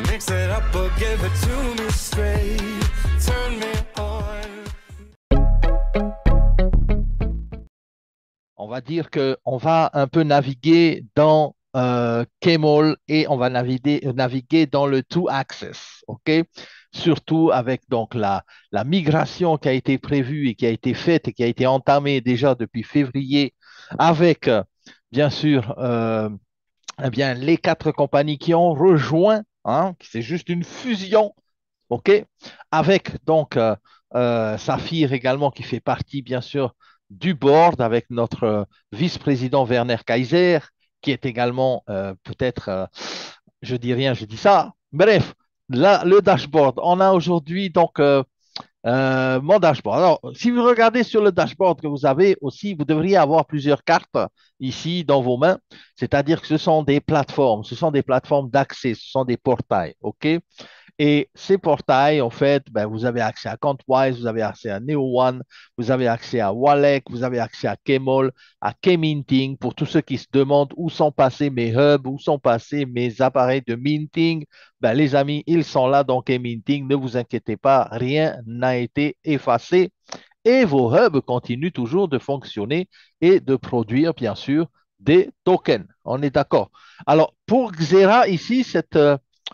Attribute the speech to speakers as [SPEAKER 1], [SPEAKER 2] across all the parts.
[SPEAKER 1] Mix it up or give it to me straight. Turn me on.
[SPEAKER 2] On va dire qu'on va un peu naviguer dans Kmall et on va naviguer dans le Two Access, OK? Surtout avec donc la migration qui a été prévue et qui a été faite et qui a été entamée déjà depuis février avec, bien sûr, eh bien, les quatre compagnies qui ont rejoint, hein, c'est juste une fusion, OK? Avec donc Saphir également qui fait partie, bien sûr, du board avec notre vice-président Werner Kaiser, qui est également peut-être, je dis rien, je dis ça. Bref, là, le dashboard. On a aujourd'hui donc mon dashboard. Alors, si vous regardez sur le dashboard que vous avez aussi, vous devriez avoir plusieurs cartes ici dans vos mains, c'est-à-dire que ce sont des plateformes d'accès, ce sont des portails, OK? Et ces portails, en fait, ben, vous avez accès à Contwise, vous avez accès à NeoOne, vous avez accès à Wallet, vous avez accès à Kmall, à Kminting. Pour tous ceux qui se demandent où sont passés mes hubs, où sont passés mes appareils de minting, ben, les amis, ils sont là dans Kminting. Ne vous inquiétez pas, rien n'a été effacé. Et vos hubs continuent toujours de fonctionner et de produire, bien sûr, des tokens. On est d'accord. Alors, pour Xera, ici,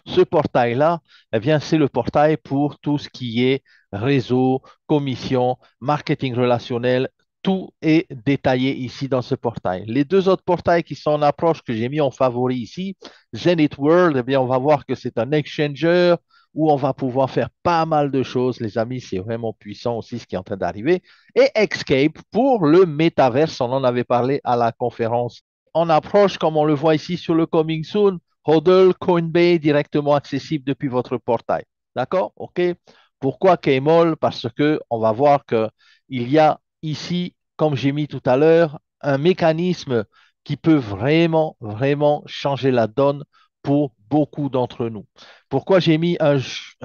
[SPEAKER 2] ce portail-là, eh bien, c'est le portail pour tout ce qui est réseau, commission, marketing relationnel. Tout est détaillé ici dans ce portail. Les deux autres portails qui sont en approche que j'ai mis en favori ici, Zenith World, eh bien, on va voir que c'est un exchanger où on va pouvoir faire pas mal de choses. Les amis, c'est vraiment puissant aussi ce qui est en train d'arriver. Et Escape pour le métaverse, on en avait parlé à la conférence. En approche, comme on le voit ici sur le Coming Soon, Hodl, Coinbase directement accessible depuis votre portail. D'accord? OK? Pourquoi Kmall? Parce que on va voir qu'il y a ici, comme j'ai mis tout à l'heure, un mécanisme qui peut vraiment, vraiment changer la donne pour beaucoup d'entre nous. Pourquoi j'ai mis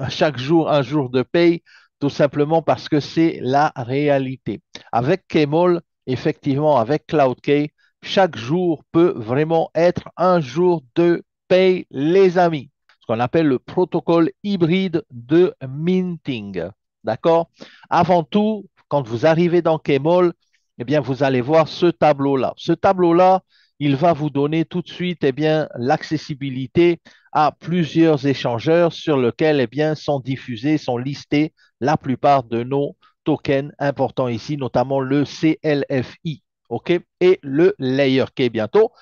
[SPEAKER 2] chaque jour un jour de paye? Tout simplement parce que c'est la réalité. Avec Kmall, effectivement, avec CloudKey, chaque jour peut vraiment être un jour de paye, les amis. Ce qu'on appelle le protocole hybride de minting. D'accord? Avant tout, quand vous arrivez dans Kmall, eh bien, vous allez voir ce tableau-là. Ce tableau-là, il va vous donner tout de suite eh bien, l'accessibilité à plusieurs échangeurs sur lesquels eh bien, sont diffusés, sont listés la plupart de nos tokens importants ici, notamment le CLFI, OK, et le Layer K bientôt,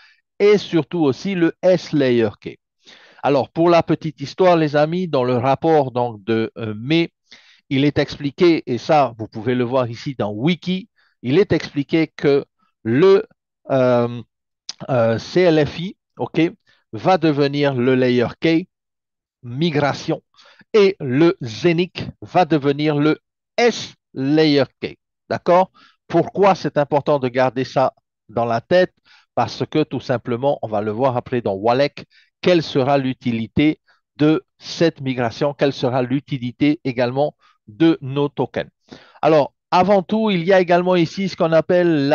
[SPEAKER 2] et surtout aussi le S-Layer K. Alors, pour la petite histoire, les amis, dans le rapport donc, de mai, il est expliqué, et ça, vous pouvez le voir ici dans Wiki, il est expliqué que le euh, CLFI, OK, va devenir le Layer K, migration, et le Zenic va devenir le S-Layer K. D'accord? Pourquoi c'est important de garder ça dans la tête? Parce que tout simplement, on va le voir après dans Walek, quelle sera l'utilité de cette migration, quelle sera l'utilité également de nos tokens. Alors, avant tout, il y a également ici ce qu'on appelle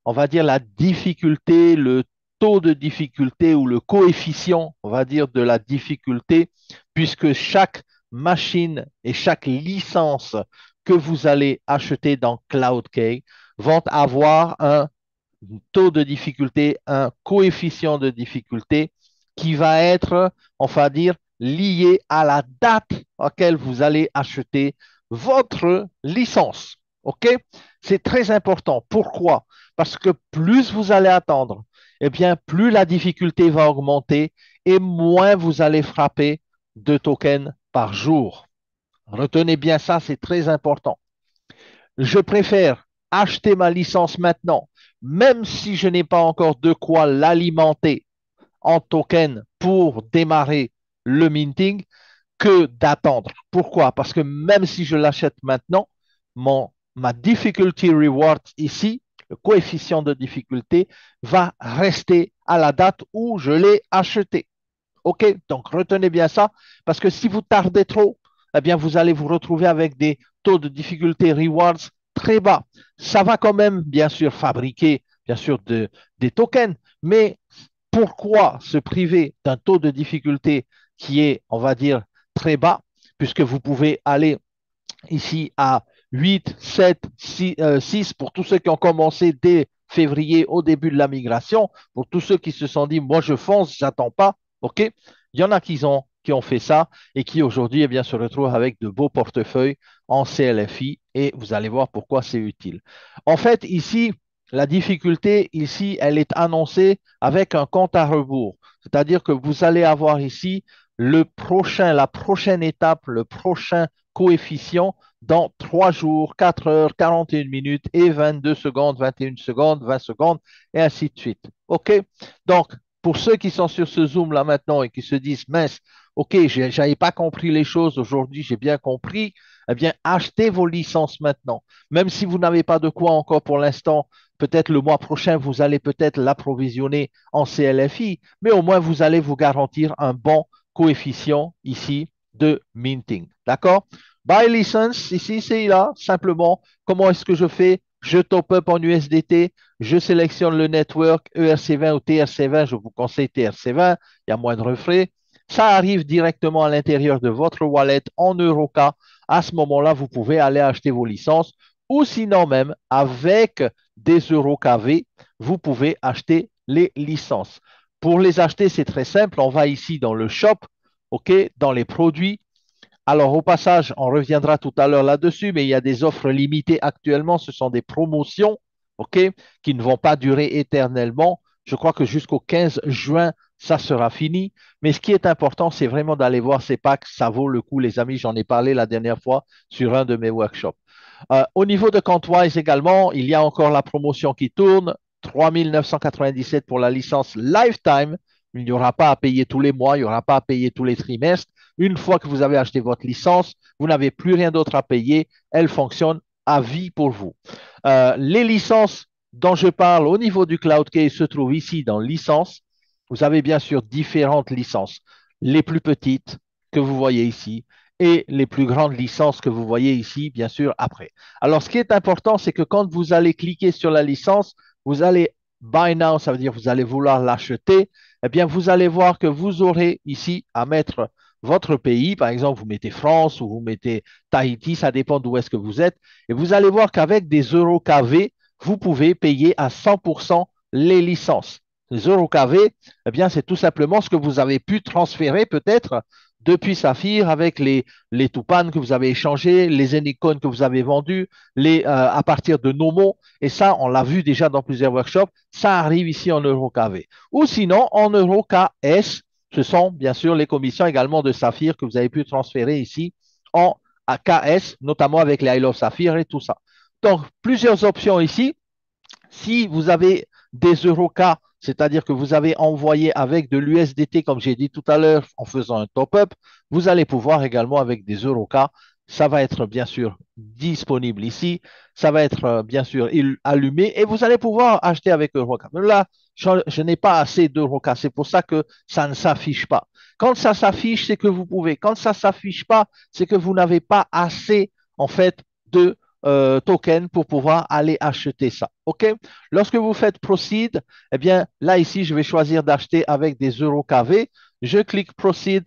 [SPEAKER 2] on va dire la difficulté, le taux de difficulté ou le coefficient, on va dire, de la difficulté, puisque chaque machine et chaque licence que vous allez acheter dans CloudKey vont avoir un taux de difficulté, un coefficient de difficulté qui va être, on va dire, lié à la date à laquelle vous allez acheter votre licence. OK? C'est très important. Pourquoi? Parce que plus vous allez attendre, eh bien, plus la difficulté va augmenter et moins vous allez frapper de tokens par jour. Retenez bien ça, c'est très important. Je préfère acheter ma licence maintenant, même si je n'ai pas encore de quoi l'alimenter en token pour démarrer le minting, que d'attendre. Pourquoi? Parce que même si je l'achète maintenant, ma difficulty reward ici, le coefficient de difficulté, va rester à la date où je l'ai acheté. OK? Donc, retenez bien ça, parce que si vous tardez trop, eh bien, vous allez vous retrouver avec des taux de difficulté rewards très bas. Ça va quand même, bien sûr, fabriquer, bien sûr, des tokens, mais pourquoi se priver d'un taux de difficulté qui est, on va dire, très bas, puisque vous pouvez aller ici à 8, 7, 6 pour tous ceux qui ont commencé dès février au début de la migration, pour tous ceux qui se sont dit, moi je fonce, j'attends pas, OK? Il y en a qui ont fait ça et qui aujourd'hui, eh bien, se retrouvent avec de beaux portefeuilles en CLFI et vous allez voir pourquoi c'est utile. En fait, ici, la difficulté, ici, elle est annoncée avec un compte à rebours. C'est-à-dire que vous allez avoir ici la prochaine étape, le prochain coefficient dans 3 jours, 4 heures, 41 minutes et 22 secondes, 21 secondes, 20 secondes, et ainsi de suite. OK? Donc, pour ceux qui sont sur ce Zoom là maintenant et qui se disent, mince, OK, je n'avais pas compris les choses, aujourd'hui j'ai bien compris, eh bien, achetez vos licences maintenant. Même si vous n'avez pas de quoi encore pour l'instant, peut-être le mois prochain, vous allez peut-être l'approvisionner en CLFI, mais au moins vous allez vous garantir un bon coefficient ici de minting. D'accord? Buy license, ici, c'est là, simplement, comment est-ce que je fais? Je top up en USDT, je sélectionne le network ERC20 ou TRC20, je vous conseille TRC20, il y a moins de frais. Ça arrive directement à l'intérieur de votre wallet en EuroK. À ce moment-là, vous pouvez aller acheter vos licences ou sinon même avec des EuroKV, vous pouvez acheter les licences. Pour les acheter, c'est très simple. On va ici dans le shop, OK, dans les produits. Alors, au passage, on reviendra tout à l'heure là-dessus, mais il y a des offres limitées actuellement. Ce sont des promotions, OK, qui ne vont pas durer éternellement. Je crois que jusqu'au 15 juin, ça sera fini. Mais ce qui est important, c'est vraiment d'aller voir ces packs. Ça vaut le coup, les amis. J'en ai parlé la dernière fois sur un de mes workshops. Au niveau de Contwise également, il y a encore la promotion qui tourne. 3 997 pour la licence Lifetime. Il n'y aura pas à payer tous les mois, il n'y aura pas à payer tous les trimestres. Une fois que vous avez acheté votre licence, vous n'avez plus rien d'autre à payer. Elle fonctionne à vie pour vous. Les licences dont je parle au niveau du CloudKey se trouvent ici dans licence. Vous avez bien sûr différentes licences. Les plus petites que vous voyez ici et les plus grandes licences que vous voyez ici, bien sûr, après. Alors, ce qui est important, c'est que quand vous allez cliquer sur la licence, vous allez Buy Now, ça veut dire que vous allez vouloir l'acheter, eh bien, vous allez voir que vous aurez ici à mettre votre pays. Par exemple, vous mettez France ou vous mettez Tahiti, ça dépend d'où est-ce que vous êtes. Et vous allez voir qu'avec des euros KV, vous pouvez payer à 100% les licences. Les euros KV, eh bien, c'est tout simplement ce que vous avez pu transférer peut-être depuis Saphir avec les Tupan que vous avez échangés, les Enikon que vous avez vendus, à partir de Nomo. Et ça, on l'a vu déjà dans plusieurs workshops, ça arrive ici en EuroKV. Ou sinon, en EuroKS, ce sont bien sûr les commissions également de Saphir que vous avez pu transférer ici en KS, notamment avec les I Love Saphir et tout ça. Donc, plusieurs options ici. Si vous avez des EuroK, c'est-à-dire que vous avez envoyé avec de l'USDT, comme j'ai dit tout à l'heure, en faisant un top-up, vous allez pouvoir également avec des EuroK. Ça va être bien sûr disponible ici. Ça va être bien sûr allumé et vous allez pouvoir acheter avec EuroK. Mais là, je n'ai pas assez d'EuroK. C'est pour ça que ça ne s'affiche pas. Quand ça s'affiche, c'est que vous pouvez. Quand ça ne s'affiche pas, c'est que vous n'avez pas assez, en fait, de token pour pouvoir aller acheter ça. OK? Lorsque vous faites Proceed, eh bien, là, ici, je vais choisir d'acheter avec des euros KV. Je clique Proceed,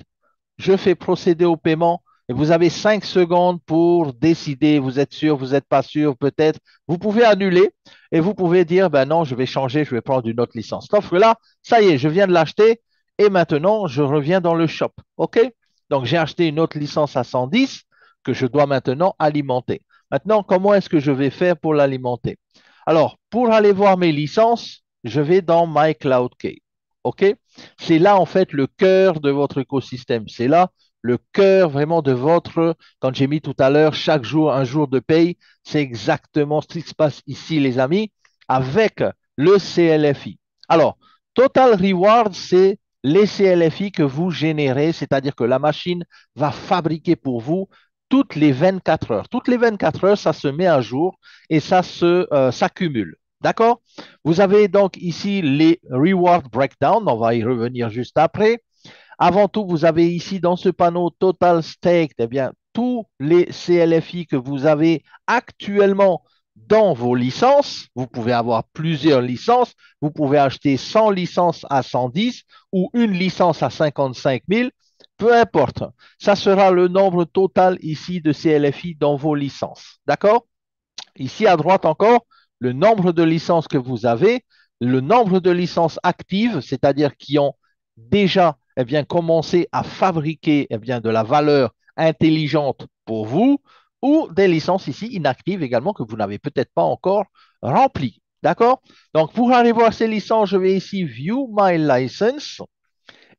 [SPEAKER 2] je fais procéder au paiement et vous avez 5 secondes pour décider. Vous êtes sûr, vous n'êtes pas sûr, peut-être. Vous pouvez annuler et vous pouvez dire, ben non, je vais changer, je vais prendre une autre licence. Sauf que là, ça y est, je viens de l'acheter et maintenant, je reviens dans le shop. OK? Donc, j'ai acheté une autre licence à 110 que je dois maintenant alimenter. Maintenant, comment est-ce que je vais faire pour l'alimenter? Alors, pour aller voir mes licences, je vais dans My Cloud Key. OK? C'est là, en fait, le cœur de votre écosystème. C'est là le cœur vraiment de votre, quand j'ai mis tout à l'heure, chaque jour, un jour de paye, c'est exactement ce qui se passe ici, les amis, avec le CLFI. Alors, Total Reward, c'est les CLFI que vous générez, c'est-à-dire que la machine va fabriquer pour vous toutes les 24 heures. Toutes les 24 heures, ça se met à jour et ça s'accumule. D'accord? Vous avez donc ici les reward breakdown. On va y revenir juste après. Avant tout, vous avez ici dans ce panneau Total Stake, eh bien, tous les CLFI que vous avez actuellement dans vos licences. Vous pouvez avoir plusieurs licences. Vous pouvez acheter 100 licences à 110 ou une licence à 55 000. peu importe. Ça sera le nombre total ici de CLFI dans vos licences. D'accord? Ici à droite encore, le nombre de licences que vous avez, le nombre de licences actives, c'est-à-dire qui ont déjà commencé à fabriquer de la valeur intelligente pour vous, ou des licences ici inactives également que vous n'avez peut-être pas encore remplies. D'accord? Donc, pour aller voir ces licences, je vais ici View My License.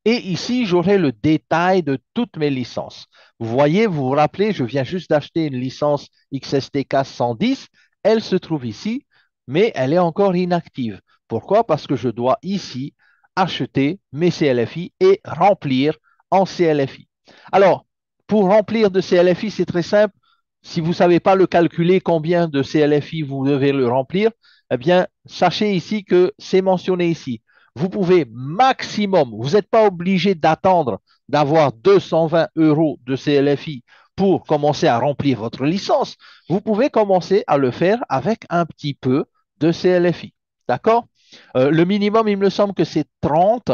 [SPEAKER 2] Et ici, j'aurai le détail de toutes mes licences. Vous voyez, vous vous rappelez, je viens juste d'acheter une licence XSTK 110. Elle se trouve ici, mais elle est encore inactive. Pourquoi? Parce que je dois ici acheter mes CLFI et remplir en CLFI. Alors, pour remplir de CLFI, c'est très simple. Si vous ne savez pas le calculer, combien de CLFI vous devez le remplir, eh bien, sachez ici que c'est mentionné ici. Vous pouvez maximum, vous n'êtes pas obligé d'attendre d'avoir 220 € de CLFI pour commencer à remplir votre licence. Vous pouvez commencer à le faire avec un petit peu de CLFI. D'accord? Le minimum, il me semble que c'est 30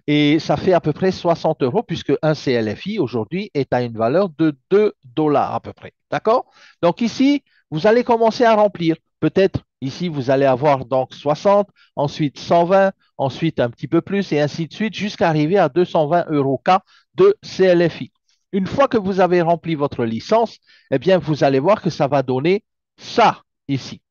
[SPEAKER 2] et ça fait à peu près 60 € puisque un CLFI aujourd'hui est à une valeur de 2 $ à peu près. D'accord? Donc ici, vous allez commencer à remplir. Peut-être ici, vous allez avoir donc 60, ensuite 120, ensuite un petit peu plus et ainsi de suite jusqu'à arriver à 220 € K de CLFI. Une fois que vous avez rempli votre licence, eh bien, vous allez voir que ça va donner ça ici.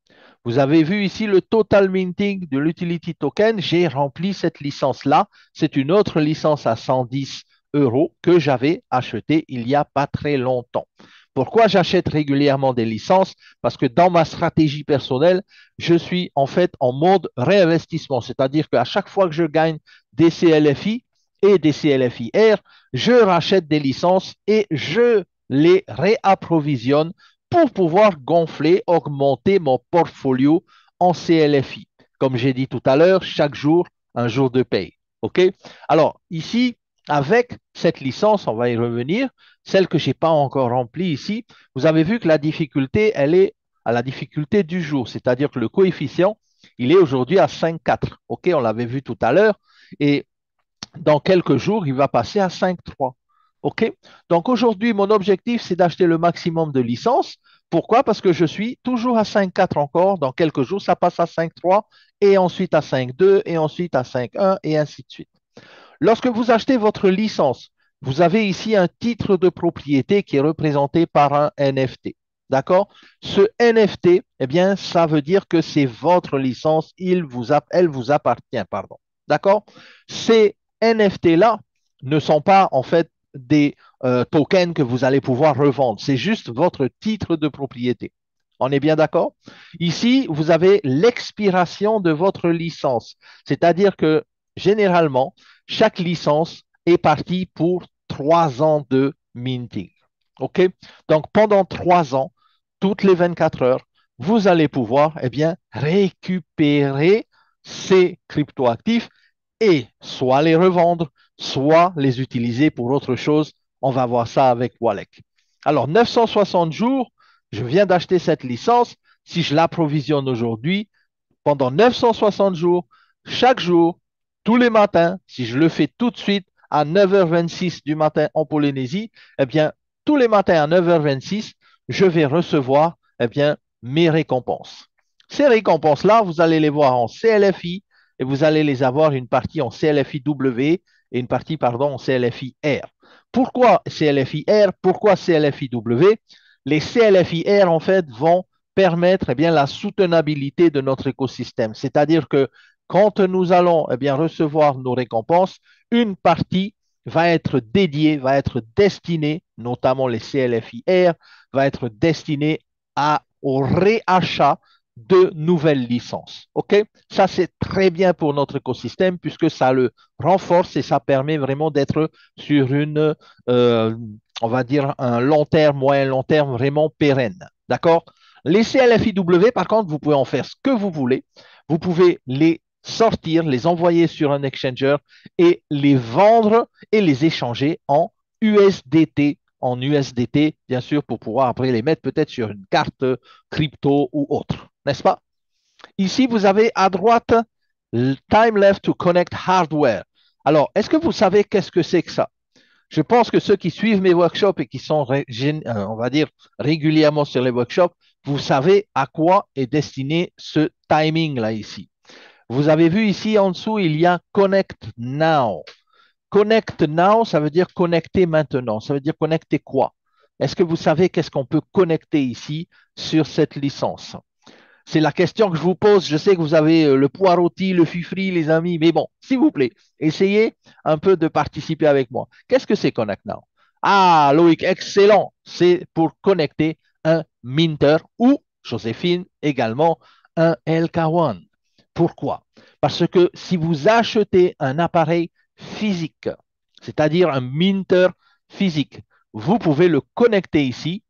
[SPEAKER 2] Vous avez vu ici le total minting de l'utility token. J'ai rempli cette licence-là. C'est une autre licence à 110 € que j'avais achetée il n'y a pas très longtemps. Pourquoi j'achète régulièrement des licences? Parce que dans ma stratégie personnelle, je suis en fait en mode réinvestissement. C'est-à-dire qu'à chaque fois que je gagne des CLFI et des CLFI-R, je rachète des licences et je les réapprovisionne pour pouvoir gonfler, augmenter mon portfolio en CLFI. Comme j'ai dit tout à l'heure, chaque jour, un jour de paye. OK? Alors, ici, avec cette licence, on va y revenir, celle que je n'ai pas encore remplie ici, vous avez vu que la difficulté, elle est à la difficulté du jour, c'est-à-dire que le coefficient, il est aujourd'hui à 5,4. OK? On l'avait vu tout à l'heure. Et dans quelques jours, il va passer à 5,3. OK? Donc aujourd'hui, mon objectif, c'est d'acheter le maximum de licences. Pourquoi? Parce que je suis toujours à 5,4 encore. Dans quelques jours, ça passe à 5,3 et ensuite à 5,2 et ensuite à 5,1 et ainsi de suite. Lorsque vous achetez votre licence, vous avez ici un titre de propriété qui est représenté par un NFT. D'accord? Ce NFT, eh bien, ça veut dire que c'est votre licence, elle vous appartient, pardon. D'accord? Ces NFT-là ne sont pas en fait des tokens que vous allez pouvoir revendre. C'est juste votre titre de propriété. On est bien d'accord? Ici, vous avez l'expiration de votre licence. C'est-à-dire que généralement, chaque licence est partie pour 3 ans de minting. OK? Donc, pendant 3 ans, toutes les 24 heures, vous allez pouvoir récupérer ces cryptoactifs et soit les revendre, soit les utiliser pour autre chose. On va voir ça avec Wallek. Alors, 960 jours, je viens d'acheter cette licence. Si je l'approvisionne aujourd'hui, pendant 960 jours, chaque jour, tous les matins, si je le fais tout de suite à 9h26 du matin en Polynésie, eh bien, tous les matins à 9h26, je vais recevoir mes récompenses. Ces récompenses-là, vous allez les voir en CLFI et vous allez les avoir une partie en CLFI-W et une partie, pardon, en CLFI-R. Pourquoi CLFI-R? Pourquoi CLFI-W? Les CLFI-R, en fait, vont permettre la soutenabilité de notre écosystème. C'est-à-dire que quand nous allons recevoir nos récompenses, une partie va être dédiée, va être destinée, notamment les CLFI-R, va être destinée au réachat de nouvelles licences. OK? Ça, c'est très bien pour notre écosystème puisque ça le renforce et ça permet vraiment d'être sur on va dire, un long terme, moyen long terme vraiment pérenne. D'accord? Les CLFIW, par contre, vous pouvez en faire ce que vous voulez. Vous pouvez les sortir, les envoyer sur un exchanger et les vendre et les échanger en USDT, bien sûr, pour pouvoir après les mettre peut-être sur une carte crypto ou autre, n'est-ce pas? Ici, vous avez à droite Time left to connect hardware. Alors, est-ce que vous savez qu'est-ce que c'est que ça? Je pense que ceux qui suivent mes workshops et qui sont, on va dire, régulièrement sur les workshops, vous savez à quoi est destiné ce timing-là ici. Vous avez vu ici en dessous, il y a Connect Now. Connect Now, ça veut dire connecter maintenant. Ça veut dire connecter quoi? Est-ce que vous savez qu'est-ce qu'on peut connecter ici sur cette licence? C'est la question que je vous pose. Je sais que vous avez le poireautis, le fifri, les amis, mais bon, s'il vous plaît, essayez un peu de participer avec moi. Qu'est-ce que c'est Connect Now? Ah, Loïc, excellent. C'est pour connecter un Minter ou, Joséphine, également un LK1. Pourquoi? Parce que si vous achetez un appareil physique, c'est-à-dire un Minter physique, vous pouvez le connecter ici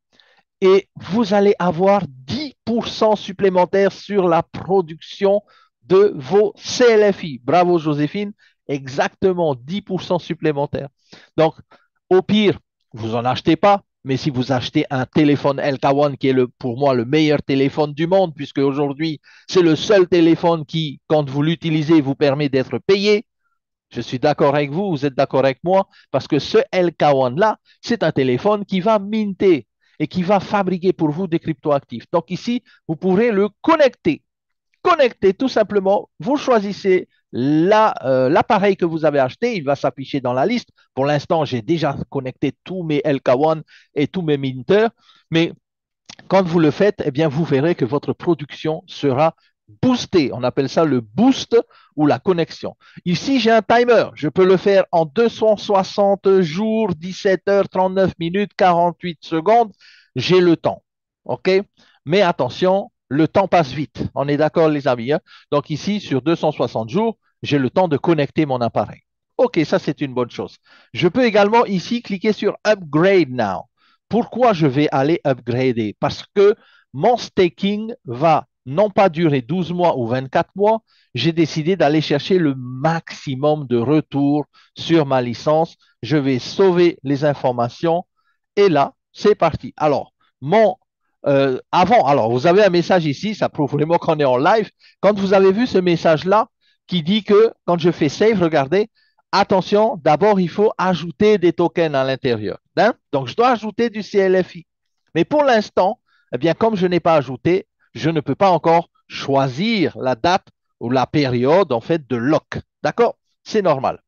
[SPEAKER 2] et vous allez avoir 10% supplémentaire sur la production de vos CLFI. Bravo Joséphine, exactement 10% supplémentaire. Donc, au pire, vous n'en achetez pas, mais si vous achetez un téléphone LK1 qui est pour moi le meilleur téléphone du monde, puisque aujourd'hui, c'est le seul téléphone qui, quand vous l'utilisez, vous permet d'être payé. Je suis d'accord avec vous, vous êtes d'accord avec moi, parce que ce LK1-là, c'est un téléphone qui va minter et qui va fabriquer pour vous des cryptoactifs. Donc ici, vous pourrez le connecter. Connecter tout simplement, vous choisissez l'appareil que vous avez acheté, il va s'afficher dans la liste. Pour l'instant, j'ai déjà connecté tous mes LK1 et tous mes minters, mais quand vous le faites, eh bien, vous verrez que votre production sera boostée. On appelle ça le boost ou la connexion. Ici, j'ai un timer. Je peux le faire en 260 jours, 17 heures, 39 minutes, 48 secondes. J'ai le temps. OK? Mais attention, le temps passe vite. On est d'accord, les amis, hein? Donc ici, sur 260 jours, j'ai le temps de connecter mon appareil. OK, ça, c'est une bonne chose. Je peux également ici cliquer sur Upgrade Now. Pourquoi je vais aller upgrader? Parce que mon staking va non pas durer 12 mois ou 24 mois, j'ai décidé d'aller chercher le maximum de retours sur ma licence. Je vais sauver les informations et là, c'est parti. Alors, alors vous avez un message ici, ça prouve vraiment qu'on est en live. Quand vous avez vu ce message-là qui dit que quand je fais save, regardez, attention, d'abord, il faut ajouter des tokens à l'intérieur. Hein? Donc, je dois ajouter du CLFI. Mais pour l'instant, eh bien, comme je n'ai pas ajouté, je ne peux pas encore choisir la date ou la période, en fait, de lock. D'accord? C'est normal.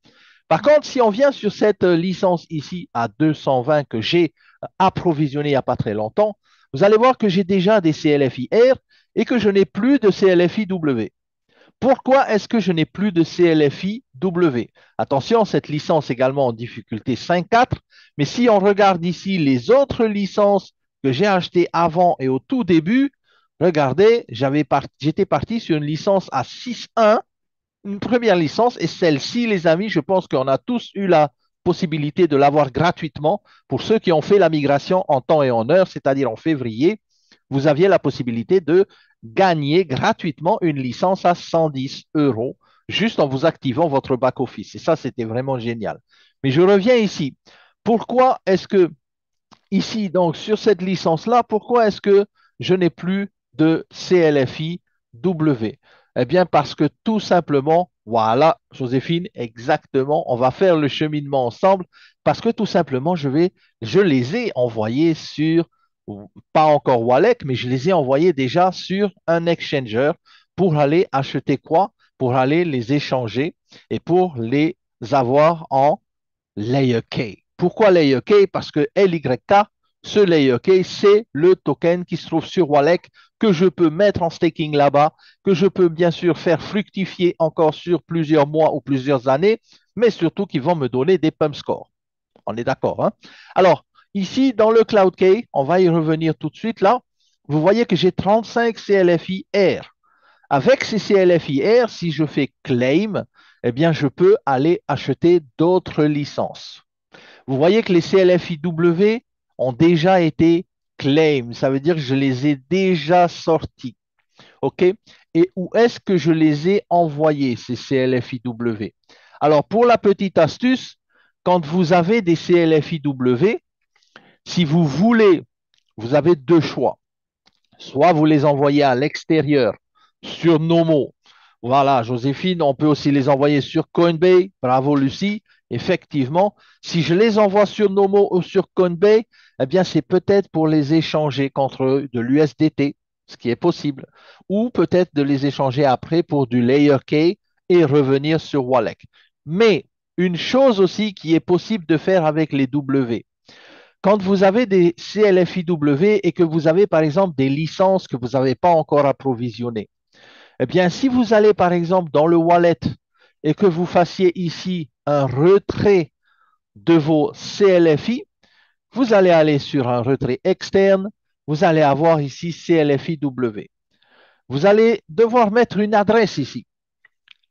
[SPEAKER 2] Par contre, si on vient sur cette licence ici à 220 que j'ai approvisionnée il n'y a pas très longtemps, vous allez voir que j'ai déjà des CLFI R et que je n'ai plus de CLFI W. Pourquoi est-ce que je n'ai plus de CLFI W? Attention, cette licence également en difficulté 5.4, mais si on regarde ici les autres licences que j'ai achetées avant et au tout début, regardez, j'étais parti sur une licence à 6.1, une première licence, et celle-ci, les amis, je pense qu'on a tous eu la possibilité de l'avoir gratuitement pour ceux qui ont fait la migration en temps et en heure, c'est-à-dire en février, vous aviez la possibilité de gagner gratuitement une licence à 110 euros juste en vous activant votre back-office. Et ça, c'était vraiment génial. Mais je reviens ici. Pourquoi est-ce que ici, donc sur cette licence-là, pourquoi est-ce que je n'ai plus de CLFI W? Eh bien, parce que tout simplement, voilà, Joséphine, exactement, on va faire le cheminement ensemble, parce que tout simplement, je les ai envoyés sur, pas encore Wallet, mais je les ai envoyés déjà sur un exchanger pour aller acheter quoi? Pour aller les échanger et pour les avoir en Layer K. Pourquoi Layer K? Parce que LYK, ce Layer K, c'est le token qui se trouve sur Wallet que je peux mettre en staking là-bas, que je peux bien sûr faire fructifier encore sur plusieurs mois ou plusieurs années, mais surtout qui vont me donner des pump scores. On est d'accord, hein? Alors, ici, dans le Cloud K, on va y revenir tout de suite là. Vous voyez que j'ai 35 CLFI R. Avec ces CLFI R, si je fais claim, eh bien, je peux aller acheter d'autres licences. Vous voyez que les CLFI W ont déjà été claim. Ça veut dire que je les ai déjà sortis. OK? Et où est-ce que je les ai envoyés, ces CLFI W? Alors, pour la petite astuce, quand vous avez des CLFI W, si vous voulez, vous avez deux choix. Soit vous les envoyez à l'extérieur sur Nomo. Voilà, Joséphine, on peut aussi les envoyer sur Coinbase. Bravo, Lucie. effectivement, si je les envoie sur Nomo ou sur Coinbase, eh bien, c'est peut-être pour les échanger contre de l'USDT, ce qui est possible, ou peut-être de les échanger après pour du Layer K et revenir sur Wallach. Mais une chose aussi qui est possible de faire avec les W, quand vous avez des CLFIW et que vous avez par exemple des licences que vous n'avez pas encore approvisionnées, eh bien, si vous allez par exemple dans le wallet et que vous fassiez ici un retrait de vos CLFI, vous allez aller sur un retrait externe, vous allez avoir ici CLFIW. Vous allez devoir mettre une adresse ici.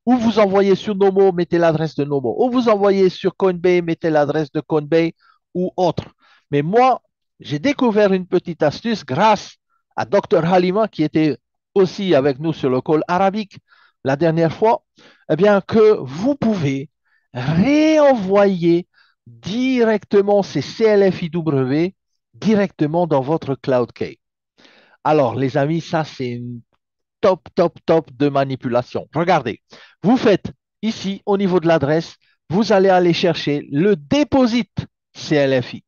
[SPEAKER 2] Ou vous envoyez sur Nomo, mettez l'adresse de Nomo. Ou vous envoyez sur Coinbase, mettez l'adresse de Coinbase ou autre. Mais moi, j'ai découvert une petite astuce grâce à Dr Halima qui était aussi avec nous sur le call arabique la dernière fois, eh bien que vous pouvez réenvoyer directement ces CLFIW directement dans votre Cloud Key. Alors, les amis, ça, c'est une top de manipulation. Regardez, vous faites ici, au niveau de l'adresse, vous allez aller chercher le deposit CLFI.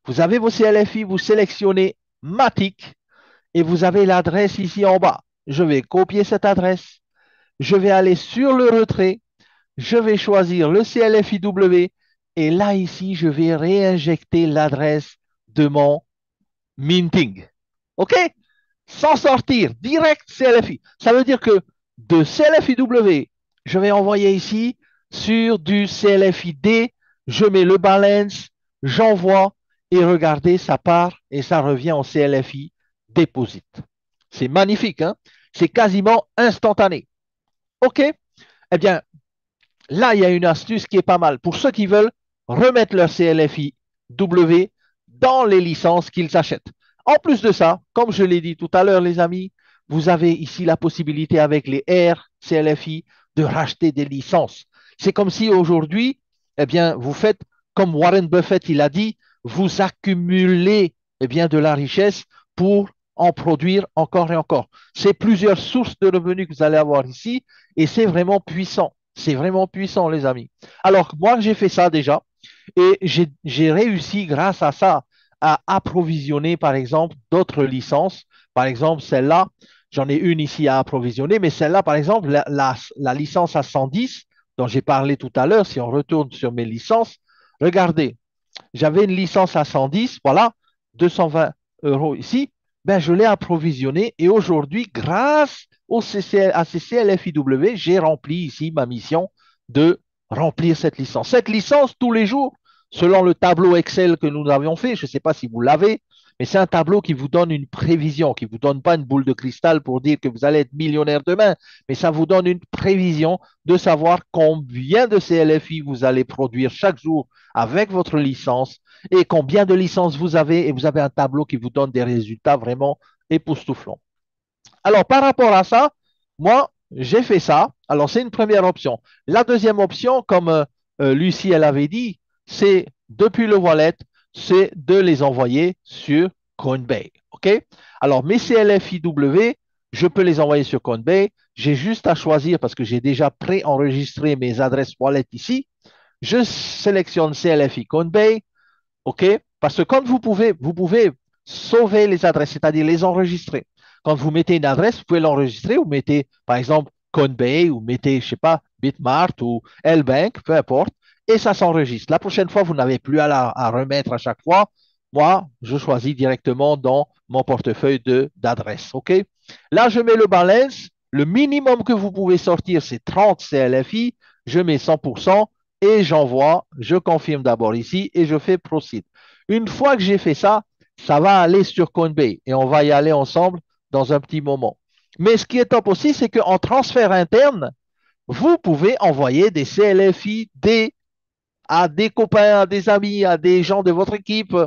[SPEAKER 2] Vous avez vos CLFI, vous sélectionnez Matic et vous avez l'adresse ici en bas. Je vais copier cette adresse, je vais aller sur le retrait, je vais choisir le CLFIW et là, ici, je vais réinjecter l'adresse de mon minting. OK? Sans sortir, direct CLFI. Ça veut dire que de CLFIW, je vais envoyer ici sur du CLFID, je mets le balance, j'envoie et regardez, ça part et ça revient en CLFI deposit. C'est magnifique, hein? C'est quasiment instantané. OK? Eh bien, là, il y a une astuce qui est pas mal pour ceux qui veulent remettre leur CLFI W dans les licences qu'ils achètent. En plus de ça, comme je l'ai dit tout à l'heure, les amis, vous avez ici la possibilité avec les R CLFI de racheter des licences. C'est comme si aujourd'hui, eh bien, vous faites comme Warren Buffett, il a dit, vous accumulez eh bien, de la richesse pour en produire encore et encore. C'est plusieurs sources de revenus que vous allez avoir ici et c'est vraiment puissant. C'est vraiment puissant, les amis. Alors, moi, j'ai fait ça déjà et j'ai réussi, grâce à ça, à approvisionner, par exemple, d'autres licences. Par exemple, celle-là, j'en ai une ici à approvisionner, mais celle-là, par exemple, la licence à 110, dont j'ai parlé tout à l'heure, si on retourne sur mes licences, regardez, j'avais une licence à 110, voilà, 220 euros ici, ben, je l'ai approvisionné et aujourd'hui, grâce à ces CLFIW, j'ai rempli ici ma mission de remplir cette licence. Cette licence, tous les jours, selon le tableau Excel que nous avions fait, je ne sais pas si vous l'avez, mais c'est un tableau qui vous donne une prévision, qui ne vous donne pas une boule de cristal pour dire que vous allez être millionnaire demain, mais ça vous donne une prévision de savoir combien de CLFI vous allez produire chaque jour avec votre licence et combien de licences vous avez, et vous avez un tableau qui vous donne des résultats vraiment époustouflants. Alors, par rapport à ça, moi, j'ai fait ça. Alors, c'est une première option. La deuxième option, comme Lucie, elle avait dit, c'est depuis le wallet, c'est de les envoyer sur Coinbase. OK? Alors, mes CLFIW, je peux les envoyer sur Coinbase. J'ai juste à choisir parce que j'ai déjà préenregistré mes adresses wallet ici. Je sélectionne CLFI Coinbase. OK? Parce que quand vous pouvez sauver les adresses, c'est-à-dire les enregistrer. Quand vous mettez une adresse, vous pouvez l'enregistrer. Vous mettez, par exemple, Coinbase ou mettez, je sais pas, Bitmart ou L-Bank, peu importe, et ça s'enregistre. La prochaine fois, vous n'avez plus à remettre à chaque fois. Moi, je choisis directement dans mon portefeuille d'adresses. OK? Là, je mets le balance. Le minimum que vous pouvez sortir, c'est 30 CLFI. Je mets 100% et j'envoie, je confirme d'abord ici et je fais proceed. Une fois que j'ai fait ça, ça va aller sur Coinbase et on va y aller ensemble dans un petit moment. Mais ce qui est top aussi, c'est qu'en transfert interne, vous pouvez envoyer des CLFI à des copains, à des amis, à des gens de votre équipe.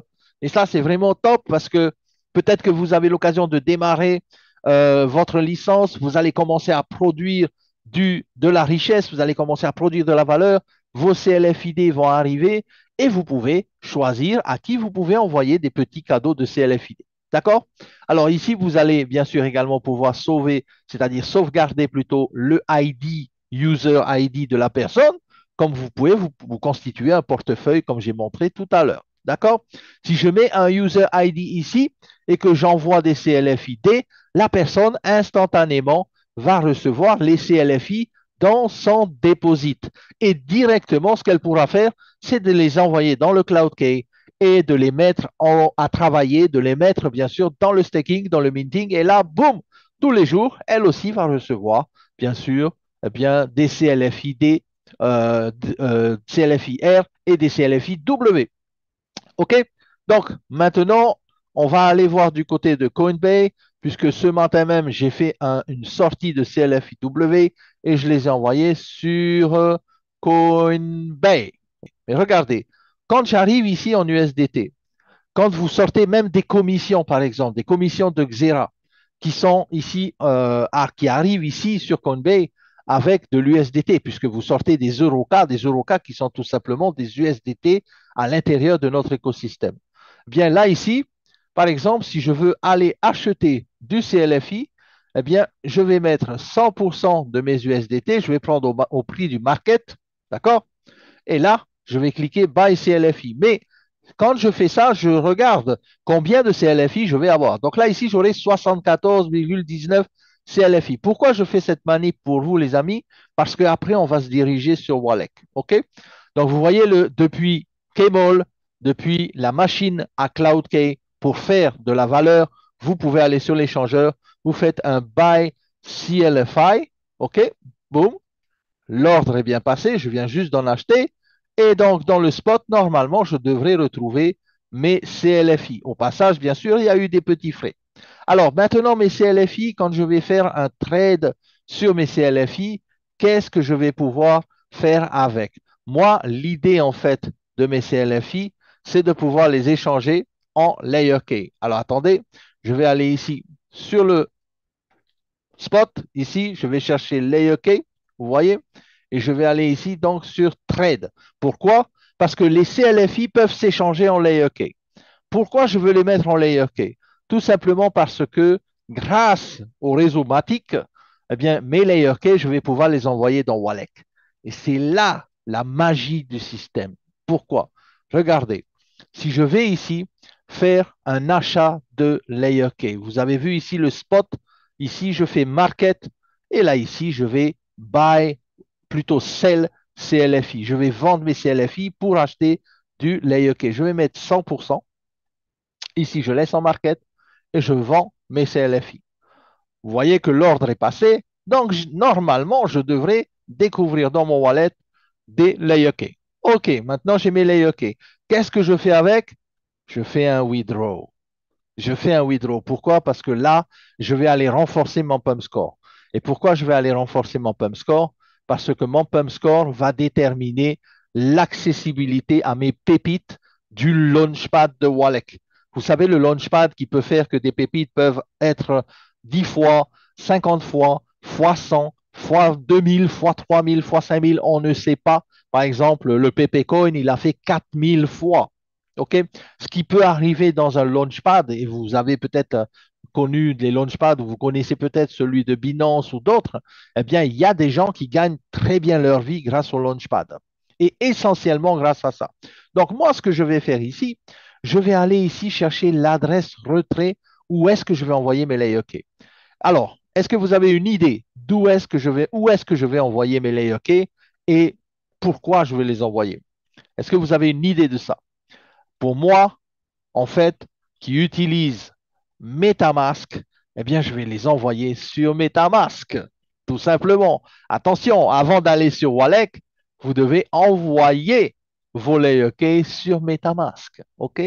[SPEAKER 2] Et ça, c'est vraiment top parce que peut-être que vous avez l'occasion de démarrer votre licence, vous allez commencer à produire de la richesse, vous allez commencer à produire de la valeur, vos CLFID vont arriver et vous pouvez choisir à qui vous pouvez envoyer des petits cadeaux de CLFID. D'accord? Alors ici, vous allez bien sûr également pouvoir sauver, c'est-à-dire sauvegarder plutôt le ID, user ID de la personne comme vous pouvez vous constituer un portefeuille comme j'ai montré tout à l'heure. D'accord? Si je mets un user ID ici et que j'envoie des CLFID, la personne instantanément va recevoir les CLFI dans son deposit. Et directement, ce qu'elle pourra faire, c'est de les envoyer dans le CloudKey et de les mettre à travailler, de les mettre bien sûr dans le staking, dans le minting. Et là, boum, tous les jours, elle aussi va recevoir, bien sûr, eh bien, des CLFID, CLFIR et des CLFIW. OK? Donc, maintenant, on va aller voir du côté de Coinbase, puisque ce matin même, j'ai fait une sortie de CLFIW et je les ai envoyés sur Coinbase. Mais regardez, quand j'arrive ici en USDT, quand vous sortez même des commissions, par exemple, des commissions de Xera, qui sont ici, qui arrivent ici sur Coinbase avec de l'USDT, puisque vous sortez des Eurocas qui sont tout simplement des USDT à l'intérieur de notre écosystème. Bien là, ici, par exemple, si je veux aller acheter du CLFI, eh bien, je vais mettre 100% de mes USDT, je vais prendre au prix du market, d'accord? Et là, je vais cliquer Buy CLFI. Mais quand je fais ça, je regarde combien de CLFI je vais avoir. Donc là, ici, j'aurai 74,19 CLFI. Pourquoi je fais cette manip pour vous, les amis? Parce qu'après, on va se diriger sur Wallek. OK? Donc, vous voyez, depuis Kmall, depuis la machine à CloudKey, pour faire de la valeur, vous pouvez aller sur l'échangeur, vous faites un Buy CLFI. OK? Boum. L'ordre est bien passé, je viens juste d'en acheter. Et donc, dans le spot, normalement, je devrais retrouver mes CLFI. Au passage, bien sûr, il y a eu des petits frais. Alors, maintenant, mes CLFI, quand je vais faire un trade sur mes CLFI, qu'est-ce que je vais pouvoir faire avec? Moi, l'idée, en fait, de mes CLFI, c'est de pouvoir les échanger en layer cake. Alors, attendez, je vais aller ici sur le spot. Ici, je vais chercher layer cake, vous voyez, et je vais aller ici donc sur trade. Pourquoi? Parce que les CLFI peuvent s'échanger en layer cake. Pourquoi je veux les mettre en layer cake? Tout simplement parce que grâce au réseau Matic, eh bien, mes layer cake, je vais pouvoir les envoyer dans Wallek. Et c'est là la magie du système. Pourquoi? Regardez, si je vais ici faire un achat de layer cake, vous avez vu ici le spot, ici je fais market, et là ici je vais buy, plutôt sell CLFI. Je vais vendre mes CLFI pour acheter du layer cake. Je vais mettre 100%. Ici, je laisse en market et je vends mes CLFI. Vous voyez que l'ordre est passé. Donc, normalement, je devrais découvrir dans mon wallet des layer cake. OK, maintenant j'ai mes layer cake. Qu'est-ce que je fais avec? Je fais un withdraw. Je fais un withdraw. Pourquoi? Parce que là, je vais aller renforcer mon pump score. Et pourquoi je vais aller renforcer mon pump score? Parce que mon pump score va déterminer l'accessibilité à mes pépites du launchpad de Wallek. Vous savez, le launchpad qui peut faire que des pépites peuvent être 10 fois, 50 fois, fois 100, fois 2000, fois 3000, fois 5000, on ne sait pas. Par exemple, le PP Coin, il a fait 4000 fois. OK? Ce qui peut arriver dans un launchpad, et vous avez peut-être connu des launchpads, ou vous connaissez peut-être celui de Binance ou d'autres, eh bien, il y a des gens qui gagnent très bien leur vie grâce au launchpad. Et essentiellement grâce à ça. Donc, moi, ce que je vais faire ici, je vais aller ici chercher l'adresse retrait où est-ce que je vais envoyer mes layer cake. Alors, est-ce que vous avez une idée où est-ce que je vais envoyer mes layer cake et pourquoi je vais les envoyer? Est-ce que vous avez une idée de ça? Pour moi, en fait, qui utilisent MetaMask, eh bien, je vais les envoyer sur MetaMask, tout simplement. Attention, avant d'aller sur Wallek, vous devez envoyer vos layer cake sur MetaMask. OK?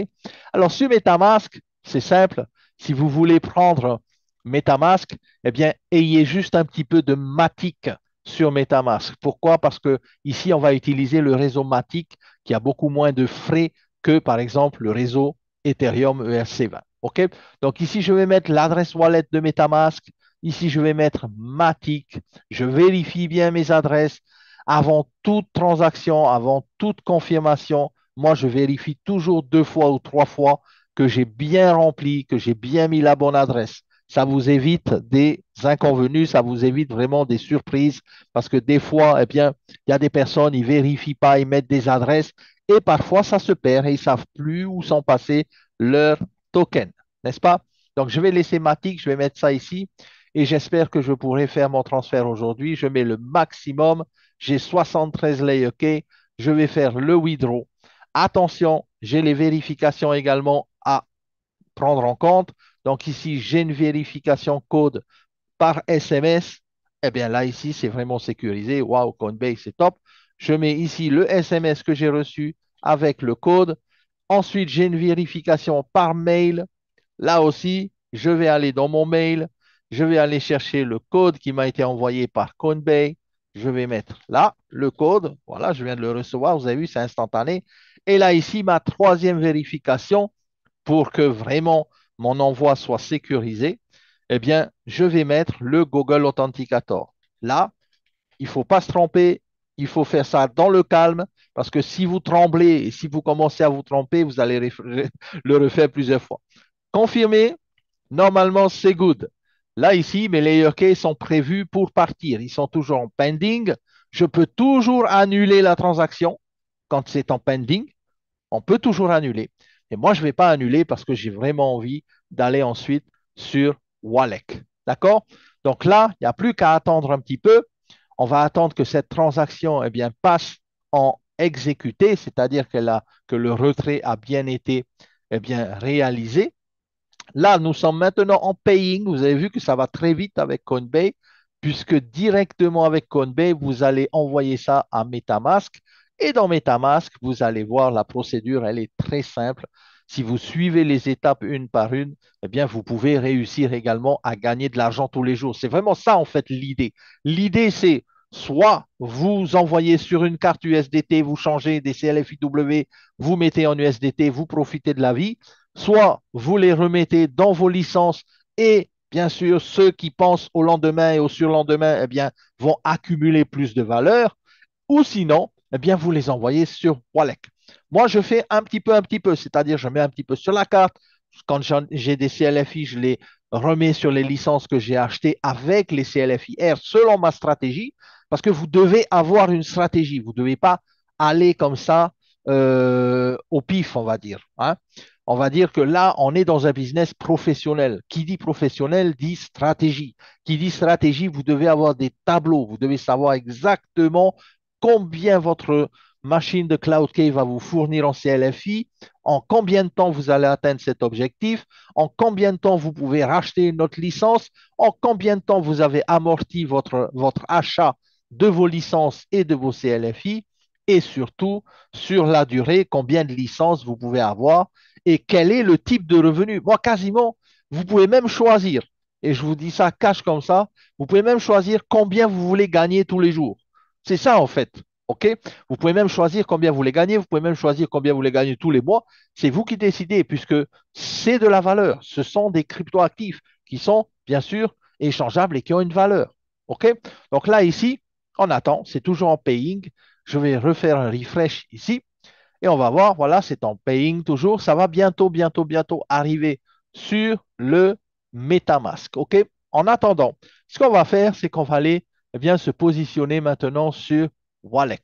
[SPEAKER 2] Alors, sur MetaMask, c'est simple. Si vous voulez prendre MetaMask, eh bien, ayez juste un petit peu de Matic sur MetaMask. Pourquoi? Parce que ici, on va utiliser le réseau Matic qui a beaucoup moins de frais que, par exemple, le réseau Ethereum ERC20. OK? Donc ici, je vais mettre l'adresse wallet de MetaMask. Ici, je vais mettre Matic. Je vérifie bien mes adresses. Avant toute transaction, avant toute confirmation, moi, je vérifie toujours 2 fois ou 3 fois que j'ai bien rempli, que j'ai bien mis la bonne adresse. Ça vous évite des inconvenus, ça vous évite vraiment des surprises parce que des fois, eh bien, il y a des personnes, ils ne vérifient pas, ils mettent des adresses et parfois ça se perd et ils ne savent plus où sont passés leurs tokens, n'est-ce pas? Donc, je vais laisser Matic, je vais mettre ça ici et j'espère que je pourrai faire mon transfert aujourd'hui. Je mets le maximum, j'ai 73 layer cake, je vais faire le withdraw. Attention, j'ai les vérifications également à prendre en compte. Donc ici, j'ai une vérification code par SMS. Eh bien là, ici, c'est vraiment sécurisé. Waouh, Coinbase, c'est top. Je mets ici le SMS que j'ai reçu avec le code. Ensuite, j'ai une vérification par mail. Là aussi, je vais aller dans mon mail. Je vais aller chercher le code qui m'a été envoyé par Coinbase. Je vais mettre là le code. Voilà, je viens de le recevoir. Vous avez vu, c'est instantané. Et là, ici, ma troisième vérification pour que vraiment mon envoi soit sécurisé, eh bien, je vais mettre le Google Authenticator. Là, il ne faut pas se tromper, il faut faire ça dans le calme, parce que si vous tremblez et si vous commencez à vous tromper, vous allez le refaire plusieurs fois. Confirmé, normalement, c'est good. Là, ici, mes layer cakes sont prévus pour partir. Ils sont toujours en pending. Je peux toujours annuler la transaction quand c'est en pending. On peut toujours annuler. Et moi, je ne vais pas annuler parce que j'ai vraiment envie d'aller ensuite sur Wallek. D'accord? Donc là, il n'y a plus qu'à attendre un petit peu. On va attendre que cette transaction eh bien, passe en exécuté, c'est-à-dire que le retrait a bien été eh bien, réalisé. Là, nous sommes maintenant en paying. Vous avez vu que ça va très vite avec Coinbase, puisque directement avec Coinbase, vous allez envoyer ça à MetaMask. Et dans MetaMask, vous allez voir la procédure, elle est très simple. Si vous suivez les étapes une par une, eh bien, vous pouvez réussir également à gagner de l'argent tous les jours. C'est vraiment ça, en fait, l'idée. L'idée, c'est soit vous envoyez sur une carte USDT, vous changez des CLFIW, vous mettez en USDT, vous profitez de la vie, soit vous les remettez dans vos licences et bien sûr, ceux qui pensent au lendemain et au surlendemain, eh bien, vont accumuler plus de valeur, ou sinon, eh bien, vous les envoyez sur Wallet. Moi, je fais un petit peu, c'est-à-dire je mets un petit peu sur la carte. Quand j'ai des CLFI, je les remets sur les licences que j'ai achetées avec les CLFIR selon ma stratégie, parce que vous devez avoir une stratégie. Vous ne devez pas aller comme ça au pif, on va dire. Hein. On va dire que là, on est dans un business professionnel. Qui dit professionnel dit stratégie. Qui dit stratégie, vous devez avoir des tableaux. Vous devez savoir exactement combien votre machine de CloudKey va vous fournir en CLFI, en combien de temps vous allez atteindre cet objectif, en combien de temps vous pouvez racheter une autre licence, en combien de temps vous avez amorti votre achat de vos licences et de vos CLFI, et surtout sur la durée, combien de licences vous pouvez avoir et quel est le type de revenu. Moi, quasiment, vous pouvez même choisir, et je vous dis ça cash comme ça, vous pouvez même choisir combien vous voulez gagner tous les jours. C'est ça, en fait. OK? Vous pouvez même choisir combien vous voulez gagner, vous pouvez même choisir combien vous voulez gagner tous les mois. C'est vous qui décidez, puisque c'est de la valeur. Ce sont des cryptoactifs qui sont, bien sûr, échangeables et qui ont une valeur. OK? Donc là, ici, on attend, c'est toujours en paying. Je vais refaire un refresh ici. Et on va voir, voilà, c'est en paying toujours. Ça va bientôt arriver sur le MetaMask. OK? En attendant, ce qu'on va faire, c'est qu'on va aller eh bien, se positionner maintenant sur Wallet.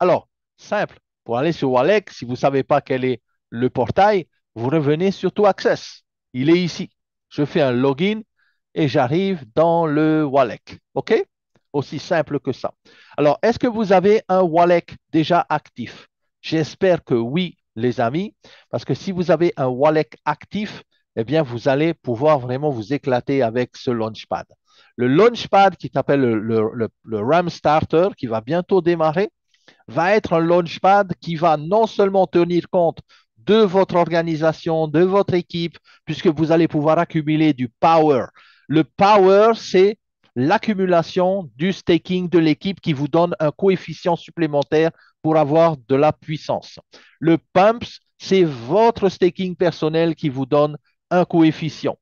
[SPEAKER 2] Alors, simple, pour aller sur Wallet, si vous ne savez pas quel est le portail, vous revenez sur To Access. Il est ici. Je fais un login et j'arrive dans le Wallet. OK? Aussi simple que ça. Alors, est-ce que vous avez un Wallet déjà actif? J'espère que oui, les amis, parce que si vous avez un Wallet actif, eh bien, vous allez pouvoir vraiment vous éclater avec ce Launchpad. Le Launchpad qui s'appelle le RAM Starter, qui va bientôt démarrer, va être un launchpad qui va non seulement tenir compte de votre organisation, de votre équipe, puisque vous allez pouvoir accumuler du power. Le power, c'est l'accumulation du staking de l'équipe qui vous donne un coefficient supplémentaire pour avoir de la puissance. Le pumps, c'est votre staking personnel qui vous donne un coefficient.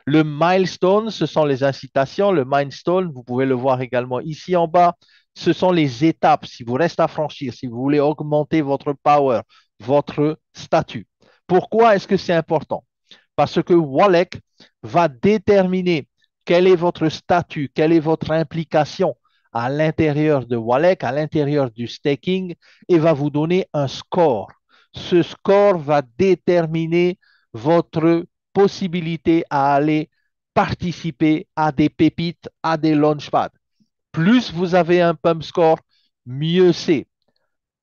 [SPEAKER 2] Le milestone, ce sont les incitations. Le milestone, vous pouvez le voir également ici en bas. Ce sont les étapes. Si vous restez à franchir, si vous voulez augmenter votre power, votre statut. Pourquoi est-ce que c'est important? Parce que Wallet va déterminer quel est votre statut, quelle est votre implication à l'intérieur de Wallet, à l'intérieur du staking, et va vous donner un score. Ce score va déterminer votre possibilité à aller participer à des pépites, à des launchpads. Plus vous avez un pump score, mieux c'est.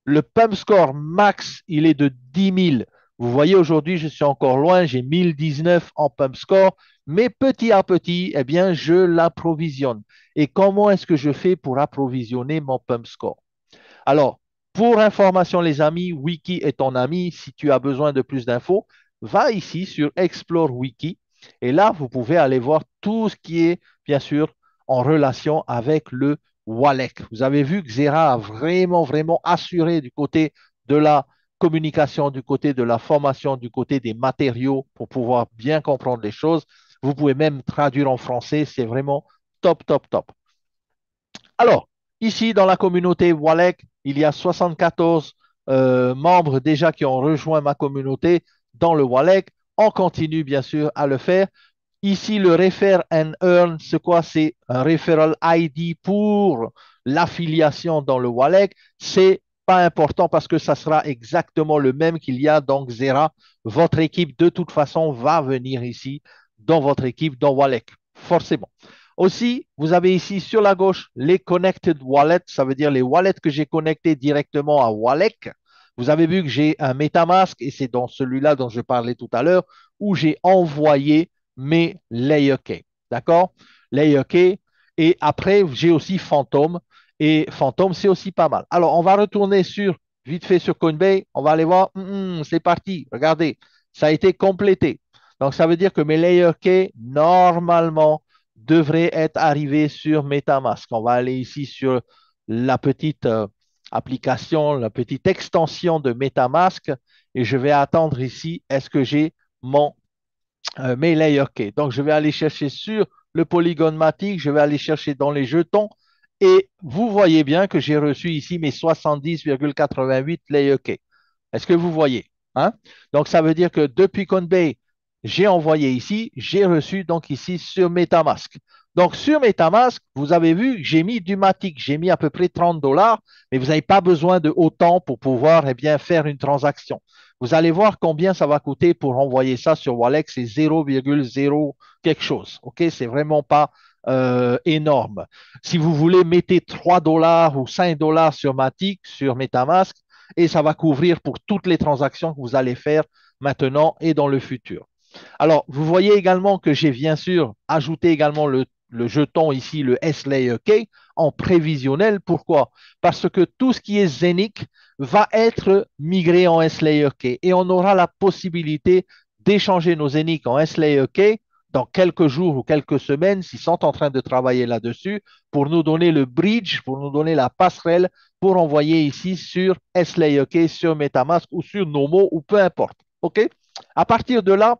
[SPEAKER 2] Le pump score max, il est de 10 000. Vous voyez, aujourd'hui, je suis encore loin, j'ai 1019 en pump score, mais petit à petit, eh bien, je l'approvisionne. Et comment est-ce que je fais pour approvisionner mon pump score? Alors, pour information, les amis, Wiki est ton ami. Si tu as besoin de plus d'infos, va ici sur Explore Wiki. Et là, vous pouvez aller voir tout ce qui est, bien sûr, en relation avec le Wallet. Vous avez vu que Xera a vraiment, vraiment assuré du côté de la communication, du côté de la formation, du côté des matériaux pour pouvoir bien comprendre les choses. Vous pouvez même traduire en français. C'est vraiment top, top, top. Alors, ici, dans la communauté Walek, il y a 74 membres déjà qui ont rejoint ma communauté dans le Walek. On continue, bien sûr, à le faire. Ici, le Refer and Earn, c'est quoi? C'est un Referral ID pour l'affiliation dans le Walek. C'est pas important parce que ça sera exactement le même qu'il y a dans Xera. Votre équipe, de toute façon, va venir ici dans votre équipe dans Walek, forcément. Aussi, vous avez ici sur la gauche les Connected Wallets, ça veut dire les wallets que j'ai connectés directement à Wallet. Vous avez vu que j'ai un MetaMask et c'est dans celui-là dont je parlais tout à l'heure où j'ai envoyé mes layer cake. D'accord? Layer cake. Et après, j'ai aussi Phantom. Et Phantom, c'est aussi pas mal. Alors, on va retourner vite fait sur Coinbase. On va aller voir. C'est parti. Regardez, ça a été complété. Donc, ça veut dire que mes layer cake, normalement, devraient être arrivés sur MetaMask. On va aller ici sur la petite application, la petite extension de MetaMask et je vais attendre ici, est-ce que j'ai mes layer cake. Donc, je vais aller chercher sur le Polygon Matic, je vais aller chercher dans les jetons et vous voyez bien que j'ai reçu ici mes 70,88 layer cake. Est-ce que vous voyez? Hein? Donc, ça veut dire que depuis Coinbase, j'ai envoyé ici, j'ai reçu donc ici sur MetaMask. Donc, sur MetaMask, vous avez vu que j'ai mis du Matic, j'ai mis à peu près 30 dollars, mais vous n'avez pas besoin de autant pour pouvoir eh bien, faire une transaction. Vous allez voir combien ça va coûter pour envoyer ça sur Wallet, c'est 0,0 quelque chose. OK? C'est vraiment pas énorme. Si vous voulez, mettez 3 dollars ou 5 dollars sur Matic, sur MetaMask, et ça va couvrir pour toutes les transactions que vous allez faire maintenant et dans le futur. Alors, vous voyez également que j'ai bien sûr ajouté également le jeton ici, le S-Layer-K, en prévisionnel. Pourquoi? Parce que tout ce qui est Zenic va être migré en S-Layer-K et on aura la possibilité d'échanger nos Zenic en S-Layer-K dans quelques jours ou quelques semaines, s'ils sont en train de travailler là-dessus, pour nous donner le bridge, pour nous donner la passerelle pour envoyer ici sur S-Layer-K, sur MetaMask ou sur Nomo ou peu importe. OK? À partir de là,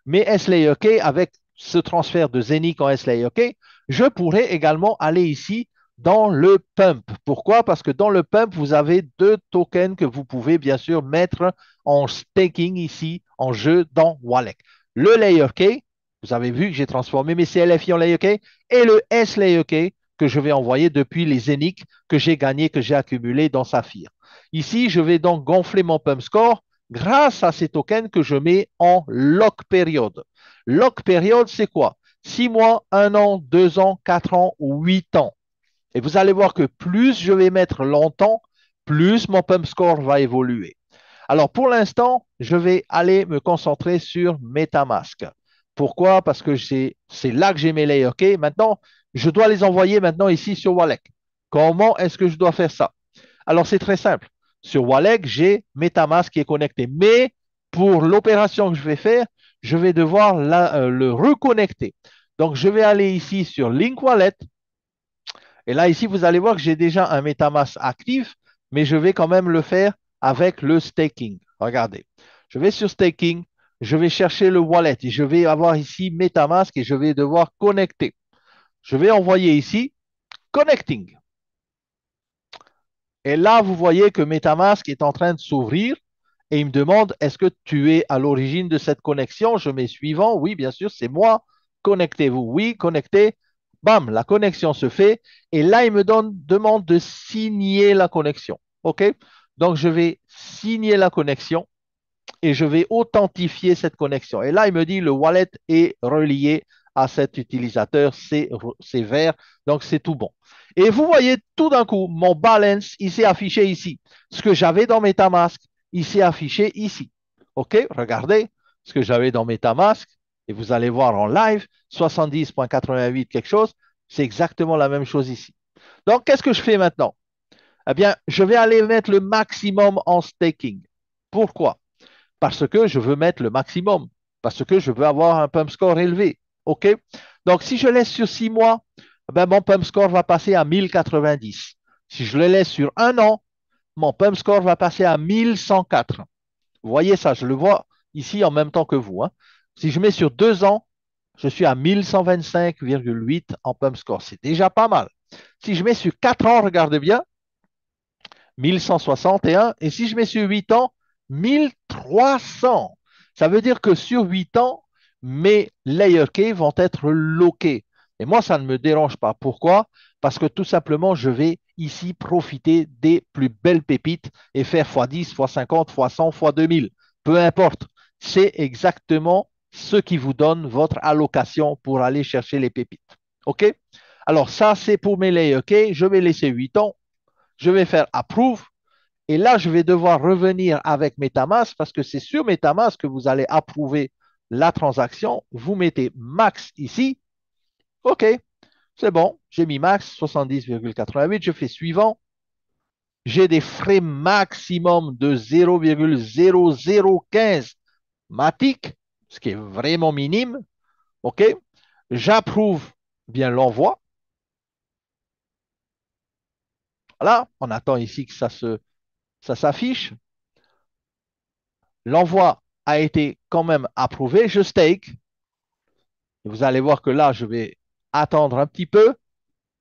[SPEAKER 2] mes S-Layer-K, avec ce transfert de Zenic en S-Layer-K, je pourrais également aller ici dans le pump. Pourquoi? Parce que dans le pump, vous avez deux tokens que vous pouvez bien sûr mettre en staking ici, en jeu dans Wallet. Le Layer K, vous avez vu que j'ai transformé mes CLFI en Layer K, et le S-Layer K que je vais envoyer depuis les Zenic que j'ai gagné, que j'ai accumulé dans Saphir. Ici, je vais donc gonfler mon pump score grâce à ces tokens que je mets en lock période. Lock période, c'est quoi? 6 mois, 1 an, 2 ans, 4 ans ou 8 ans. Et vous allez voir que plus je vais mettre longtemps, plus mon pump score va évoluer. Alors pour l'instant, je vais aller me concentrer sur MetaMask. Pourquoi? Parce que c'est là que j'ai mes layers. OK? Maintenant, je dois les envoyer maintenant ici sur Wallet. Comment est-ce que je dois faire ça? Alors c'est très simple. Sur Wallet, j'ai MetaMask qui est connecté. Mais pour l'opération que je vais faire, je vais devoir le reconnecter. Donc je vais aller ici sur Link Wallet. Et là, ici, vous allez voir que j'ai déjà un MetaMask actif, mais je vais quand même le faire avec le staking. Regardez, je vais sur staking, je vais chercher le wallet et je vais avoir ici MetaMask et je vais devoir connecter. Je vais envoyer ici connecting. Et là, vous voyez que MetaMask est en train de s'ouvrir et il me demande, est-ce que tu es à l'origine de cette connexion? Je mets suivant. Oui, bien sûr, c'est moi. Connectez-vous. Oui, connecté. Bam, la connexion se fait. Et là, il me demande de signer la connexion. OK? Donc, je vais signer la connexion et je vais authentifier cette connexion. Et là, il me dit le wallet est relié à cet utilisateur, c'est vert, donc c'est tout bon. Et vous voyez tout d'un coup, mon balance, il s'est affiché ici. Ce que j'avais dans MetaMask, il s'est affiché ici. OK, regardez ce que j'avais dans MetaMask, et vous allez voir en live, 70,88 quelque chose, c'est exactement la même chose ici. Donc, qu'est-ce que je fais maintenant? Eh bien, je vais aller mettre le maximum en staking. Pourquoi? Parce que je veux mettre le maximum, parce que je veux avoir un pump score élevé. OK? Donc, si je laisse sur 6 mois, ben, mon pump score va passer à 1090. Si je le laisse sur un an, mon pump score va passer à 1104. Vous voyez ça, je le vois ici en même temps que vous, hein. Si je mets sur 2 ans, je suis à 1125,8 en pump score. C'est déjà pas mal. Si je mets sur 4 ans, regardez bien, 1161. Et si je mets sur 8 ans, 1300. Ça veut dire que sur 8 ans, mes layer cake vont être loqués. Et moi, ça ne me dérange pas. Pourquoi? Parce que tout simplement, je vais ici profiter des plus belles pépites et faire x10, x50, x100, x2000. Peu importe. C'est exactement ce qui vous donne votre allocation pour aller chercher les pépites. OK? Alors, ça, c'est pour mes layer cake. Je vais laisser 8 ans. Je vais faire approve. Et là, je vais devoir revenir avec MetaMask parce que c'est sur MetaMask que vous allez approuver la transaction. Vous mettez max ici. OK, c'est bon. J'ai mis max 70,88. Je fais suivant. J'ai des frais maximum de 0,0015 Matic, ce qui est vraiment minime. OK, j'approuve bien l'envoi. Voilà, on attend ici que ça s'affiche. L'envoi a été quand même approuvé. Je stake. Et vous allez voir que là, je vais attendre un petit peu.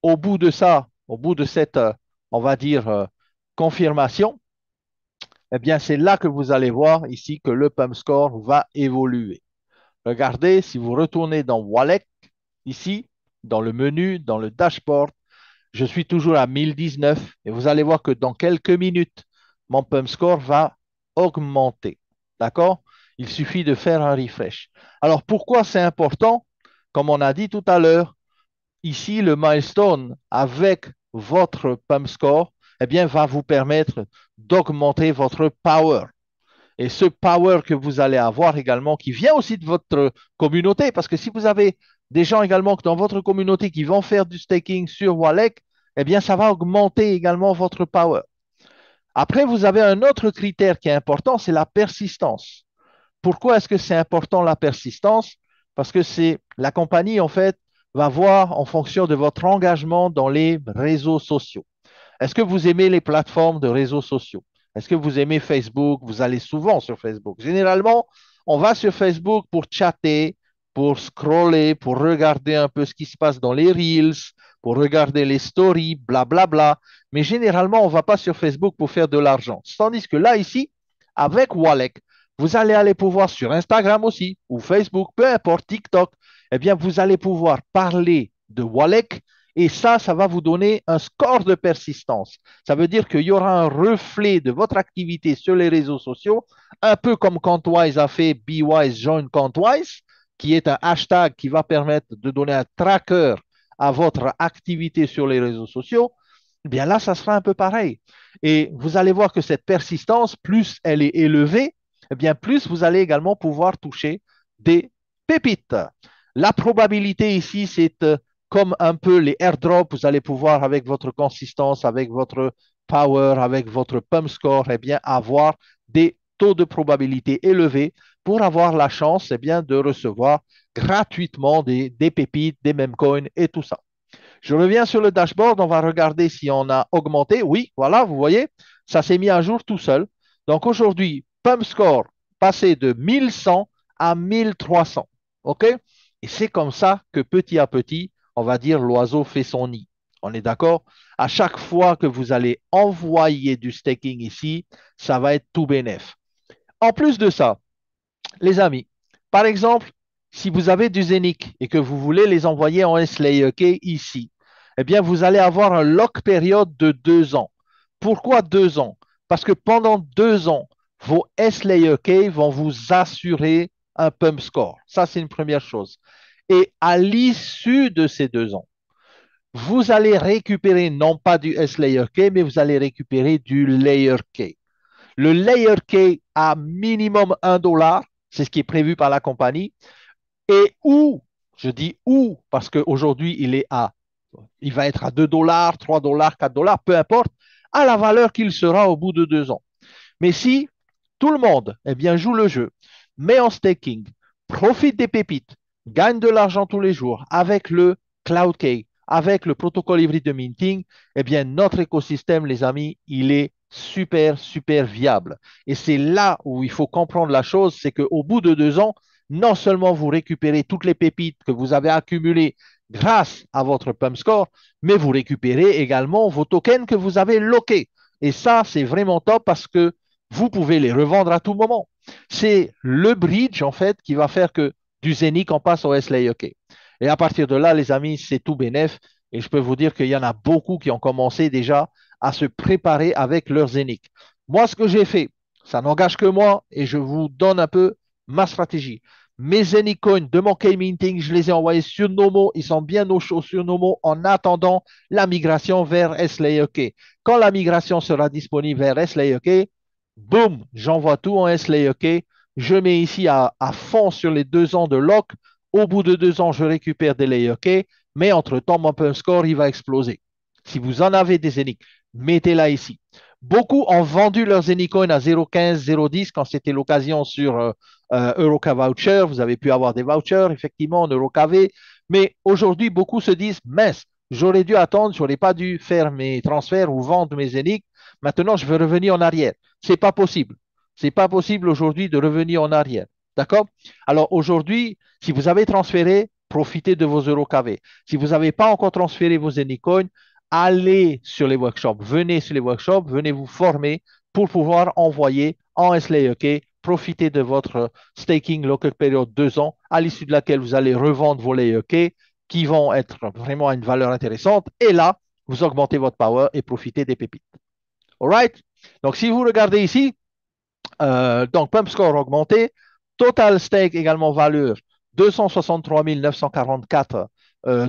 [SPEAKER 2] Au bout de ça, au bout de cette, on va dire, confirmation, eh bien, c'est là que vous allez voir ici que le pump score va évoluer. Regardez, si vous retournez dans Wallet, ici, dans le menu, dans le dashboard, je suis toujours à 1019 et vous allez voir que dans quelques minutes, mon pump score va augmenter. D'accord? Il suffit de faire un refresh. Alors, pourquoi c'est important? Comme on a dit tout à l'heure, ici, le milestone avec votre pump score, eh bien, va vous permettre d'augmenter votre power. Et ce power que vous allez avoir également, qui vient aussi de votre communauté, parce que si vous avez des gens également dans votre communauté qui vont faire du staking sur Wallet, eh bien, ça va augmenter également votre power. Après, vous avez un autre critère qui est important, c'est la persistance. Pourquoi est-ce que c'est important la persistance? Parce que c'est la compagnie, en fait, va voir en fonction de votre engagement dans les réseaux sociaux. Est-ce que vous aimez les plateformes de réseaux sociaux? Est-ce que vous aimez Facebook? Vous allez souvent sur Facebook. Généralement, on va sur Facebook pour chatter, pour scroller, pour regarder un peu ce qui se passe dans les Reels, pour regarder les stories, blablabla. Bla, bla. Mais généralement, on ne va pas sur Facebook pour faire de l'argent. Tandis que là, ici, avec Wallet, vous allez aller pouvoir sur Instagram aussi, ou Facebook, peu importe, TikTok, eh bien, vous allez pouvoir parler de Wallet et ça va vous donner un score de persistance. Ça veut dire qu'il y aura un reflet de votre activité sur les réseaux sociaux, un peu comme Contwise a fait BeWise Join Contwise, qui est un hashtag qui va permettre de donner un tracker à votre activité sur les réseaux sociaux. Eh bien là, ça sera un peu pareil. Et vous allez voir que cette persistance, plus elle est élevée, eh bien plus vous allez également pouvoir toucher des pépites. La probabilité ici, c'est comme un peu les airdrops, vous allez pouvoir, avec votre consistance, avec votre power, avec votre pump score, eh bien, avoir des taux de probabilité élevés pour avoir la chance eh bien, de recevoir gratuitement des pépites, des meme coins et tout ça. Je reviens sur le dashboard, on va regarder si on a augmenté. Oui, voilà, vous voyez, ça s'est mis à jour tout seul. Donc aujourd'hui, pump score passé de 1100 à 1300. OK? Et c'est comme ça que petit à petit, on va dire, l'oiseau fait son nid. On est d'accord? À chaque fois que vous allez envoyer du staking ici, ça va être tout bénef. En plus de ça, les amis, par exemple, si vous avez du Zenic et que vous voulez les envoyer en S-Layer K ici, eh bien, vous allez avoir un lock période de 2 ans. Pourquoi 2 ans? Parce que pendant 2 ans, vos S-Layer K vont vous assurer un pump score. Ça, c'est une première chose. Et à l'issue de ces 2 ans, vous allez récupérer non pas du S-Layer K, mais vous allez récupérer du Layer K. Le Layer K à minimum 1 $, c'est ce qui est prévu par la compagnie, et où, je dis où, parce qu'aujourd'hui, il va être à 2 $, 3 $, 4 $, peu importe, à la valeur qu'il sera au bout de 2 ans. Mais si tout le monde eh bien, joue le jeu, met en staking, profite des pépites, gagne de l'argent tous les jours avec le Cloud Key, avec le protocole hybride de minting, eh bien, notre écosystème, les amis, il est super, super viable. Et c'est là où il faut comprendre la chose, c'est qu'au bout de 2 ans, non seulement vous récupérez toutes les pépites que vous avez accumulées grâce à votre pump score, mais vous récupérez également vos tokens que vous avez lockés. Et ça, c'est vraiment top parce que vous pouvez les revendre à tout moment. C'est le bridge, en fait, qui va faire que du Zenic, on passe au S-Layer K. Et à partir de là, les amis, c'est tout bénef. Et je peux vous dire qu'il y en a beaucoup qui ont commencé déjà à se préparer avec leur Zenic. Moi, ce que j'ai fait, ça n'engage que moi et je vous donne un peu ma stratégie. Mes Zenic coins de mon K-Minting, je les ai envoyés sur Nomo. Ils sont bien au chaud sur Nomo en attendant la migration vers S-Layer K. Quand la migration sera disponible vers S-Layer K, boum, j'envoie tout en S-Layer K. Je mets ici à fond sur les 2 ans de lock. Au bout de 2 ans, je récupère des Layer K, mais entre-temps, mon pump score, il va exploser. Si vous en avez des Zenic, mettez-la ici. Beaucoup ont vendu leurs Zenicoin à 0,15, 0,10 quand c'était l'occasion sur Euroca Voucher. Vous avez pu avoir des vouchers, effectivement, en EuroKV. Mais aujourd'hui, beaucoup se disent, mince, j'aurais dû attendre, j'aurais pas dû faire mes transferts ou vendre mes Zenic. Maintenant, je veux revenir en arrière. C'est pas possible. C'est pas possible aujourd'hui de revenir en arrière. D'accord? Alors aujourd'hui, si vous avez transféré, profitez de vos euros KV. Si vous n'avez pas encore transféré vos Anycoins, allez sur les workshops, venez sur les workshops, venez vous former pour pouvoir envoyer en SLAEK, profiter de votre staking local period 2 ans, à l'issue de laquelle vous allez revendre vos LAEK qui vont être vraiment à une valeur intéressante. Et là, vous augmentez votre power et profitez des pépites. All right? Donc, si vous regardez ici, donc pump score augmenté, total stake également valeur 263 944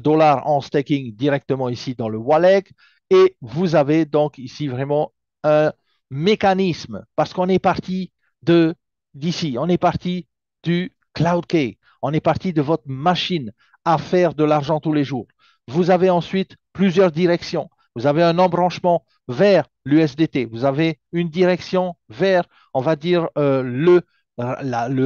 [SPEAKER 2] dollars en staking directement ici dans le wallet. Et vous avez donc ici vraiment un mécanisme parce qu'on est parti d'ici, on est parti du Cloud Key, on est parti de votre machine à faire de l'argent tous les jours. Vous avez ensuite plusieurs directions. Vous avez un embranchement vers l'USDT. Vous avez une direction vers, on va dire, le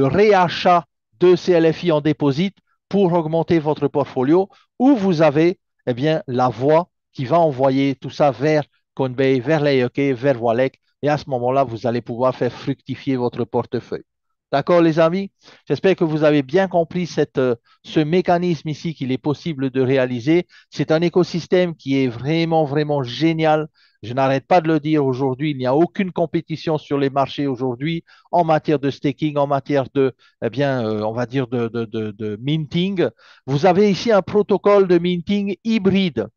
[SPEAKER 2] réachat de CLFI en déposit pour augmenter votre portfolio, ou vous avez eh bien, la voie qui va envoyer tout ça vers Coinbase, vers l'AEK, vers Wallec, et à ce moment-là, vous allez pouvoir faire fructifier votre portefeuille. D'accord, les amis? J'espère que vous avez bien compris ce mécanisme ici qu'il est possible de réaliser. C'est un écosystème qui est vraiment, vraiment génial. Je n'arrête pas de le dire aujourd'hui. Il n'y a aucune compétition sur les marchés aujourd'hui en matière de staking, en matière de, eh bien, on va dire de minting. Vous avez ici un protocole de minting hybride.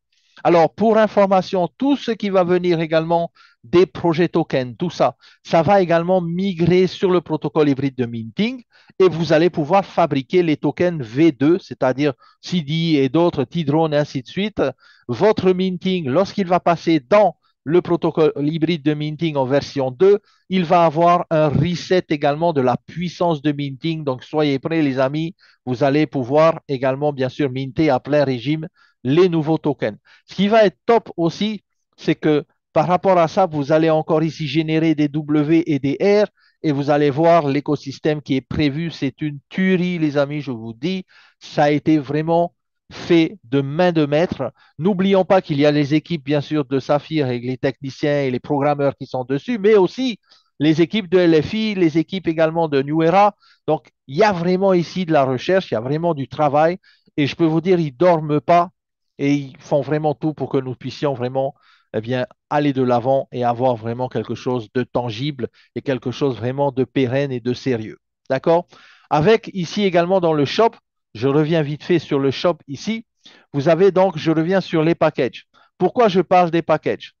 [SPEAKER 2] Alors, pour information, tout ce qui va venir également des projets tokens, tout ça, ça va également migrer sur le protocole hybride de minting et vous allez pouvoir fabriquer les tokens V2, c'est-à-dire CD et d'autres, T-Drone et ainsi de suite. Votre minting, lorsqu'il va passer dans le protocole hybride de minting en version 2, il va avoir un reset également de la puissance de minting. Donc, soyez prêts, les amis. Vous allez pouvoir également, bien sûr, minter à plein régime les nouveaux tokens. Ce qui va être top aussi, c'est que par rapport à ça, vous allez encore ici générer des W et des R et vous allez voir l'écosystème qui est prévu. C'est une tuerie, les amis, je vous dis. Ça a été vraiment fait de main de maître. N'oublions pas qu'il y a les équipes, bien sûr, de Saphir avec les techniciens et les programmeurs qui sont dessus, mais aussi les équipes de LFI, les équipes également de New Era. Donc, il y a vraiment ici de la recherche, il y a vraiment du travail. Et je peux vous dire, ils ne dorment pas et ils font vraiment tout pour que nous puissions vraiment eh bien, aller de l'avant et avoir vraiment quelque chose de tangible et quelque chose vraiment de pérenne et de sérieux. D'accord? Avec ici également dans le shop, je reviens vite fait sur le shop ici. Vous avez donc, je reviens sur les packages. Pourquoi je parle des packages?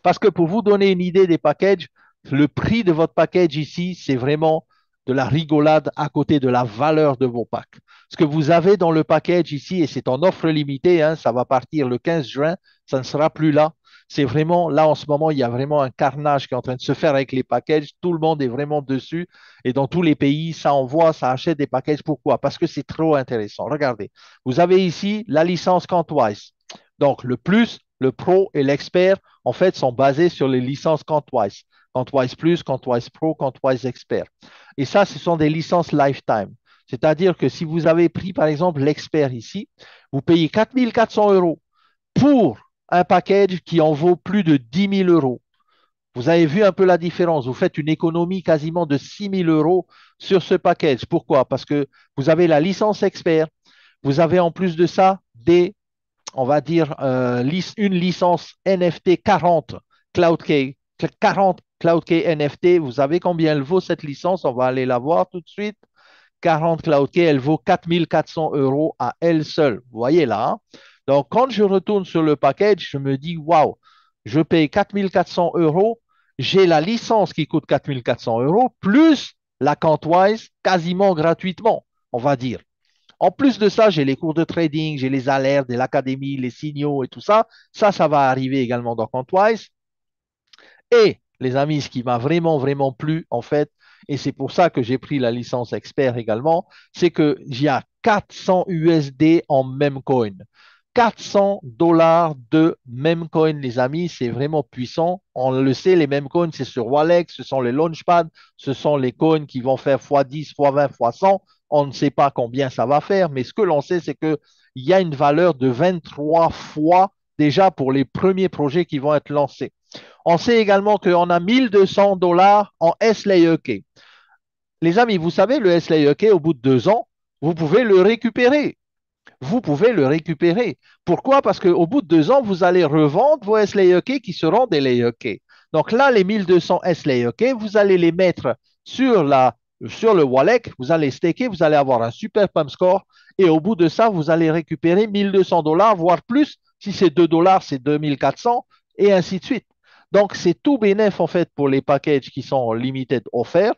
[SPEAKER 2] Parce que pour vous donner une idée des packages, le prix de votre package ici, c'est vraiment de la rigolade à côté de la valeur de vos packs. Ce que vous avez dans le package ici, et c'est en offre limitée, hein, ça va partir le 15 juin, ça ne sera plus là. C'est vraiment, là en ce moment, il y a vraiment un carnage qui est en train de se faire avec les packages. Tout le monde est vraiment dessus. Et dans tous les pays, ça envoie, ça achète des packages. Pourquoi? Parce que c'est trop intéressant. Regardez, vous avez ici la licence Quantwise. Donc, le plus, le pro et l'expert, en fait, sont basés sur les licences Quantwise. Quantwise Plus, Quantwise Pro, Quantwise Expert. Et ça, ce sont des licences lifetime. C'est-à-dire que si vous avez pris, par exemple, l'expert ici, vous payez 4 400 euros pour un package qui en vaut plus de 10 000 euros. Vous avez vu un peu la différence. Vous faites une économie quasiment de 6 000 euros sur ce package. Pourquoi? Parce que vous avez la licence expert. Vous avez en plus de ça on va dire, une licence NFT 40 CloudKey, 40 CloudKey NFT. Vous savez combien elle vaut cette licence? On va aller la voir tout de suite. 40 CloudKey, elle vaut 4 400 euros à elle seule. Vous voyez là, hein? Donc, quand je retourne sur le package, je me dis, waouh, je paye 4 400 euros, j'ai la licence qui coûte 4 400 euros, plus la Quantwise quasiment gratuitement, on va dire. En plus de ça, j'ai les cours de trading, j'ai les alertes de l'académie, les signaux et tout ça. Ça va arriver également dans Quantwise. Et les amis, ce qui m'a vraiment, vraiment plu, en fait, et c'est pour ça que j'ai pris la licence expert également, c'est qu'il y a 400 USD en même coin. 400 dollars de même coin, les amis, c'est vraiment puissant. On le sait, les mêmes coins, c'est sur Walex, ce sont les launchpads, ce sont les coins qui vont faire x10, x20, x100. On ne sait pas combien ça va faire, mais ce que l'on sait, c'est qu'il y a une valeur de 23 fois déjà pour les premiers projets qui vont être lancés. On sait également qu'on a 1200 dollars en SLAEK. Les amis, vous savez, le SLAEK, au bout de 2 ans, vous pouvez le récupérer. Vous pouvez le récupérer. Pourquoi? Parce qu'au bout de 2 ans, vous allez revendre vos SLAEK qui seront des LAEK. Donc là, les 1200 SLAEK, vous allez les mettre sur, sur le wallet, vous allez staker, vous allez avoir un super pump score et au bout de ça, vous allez récupérer 1200 dollars, voire plus. Si c'est 2 dollars, c'est 2400 et ainsi de suite. Donc, c'est tout bénéf en fait pour les packages qui sont limited offerts.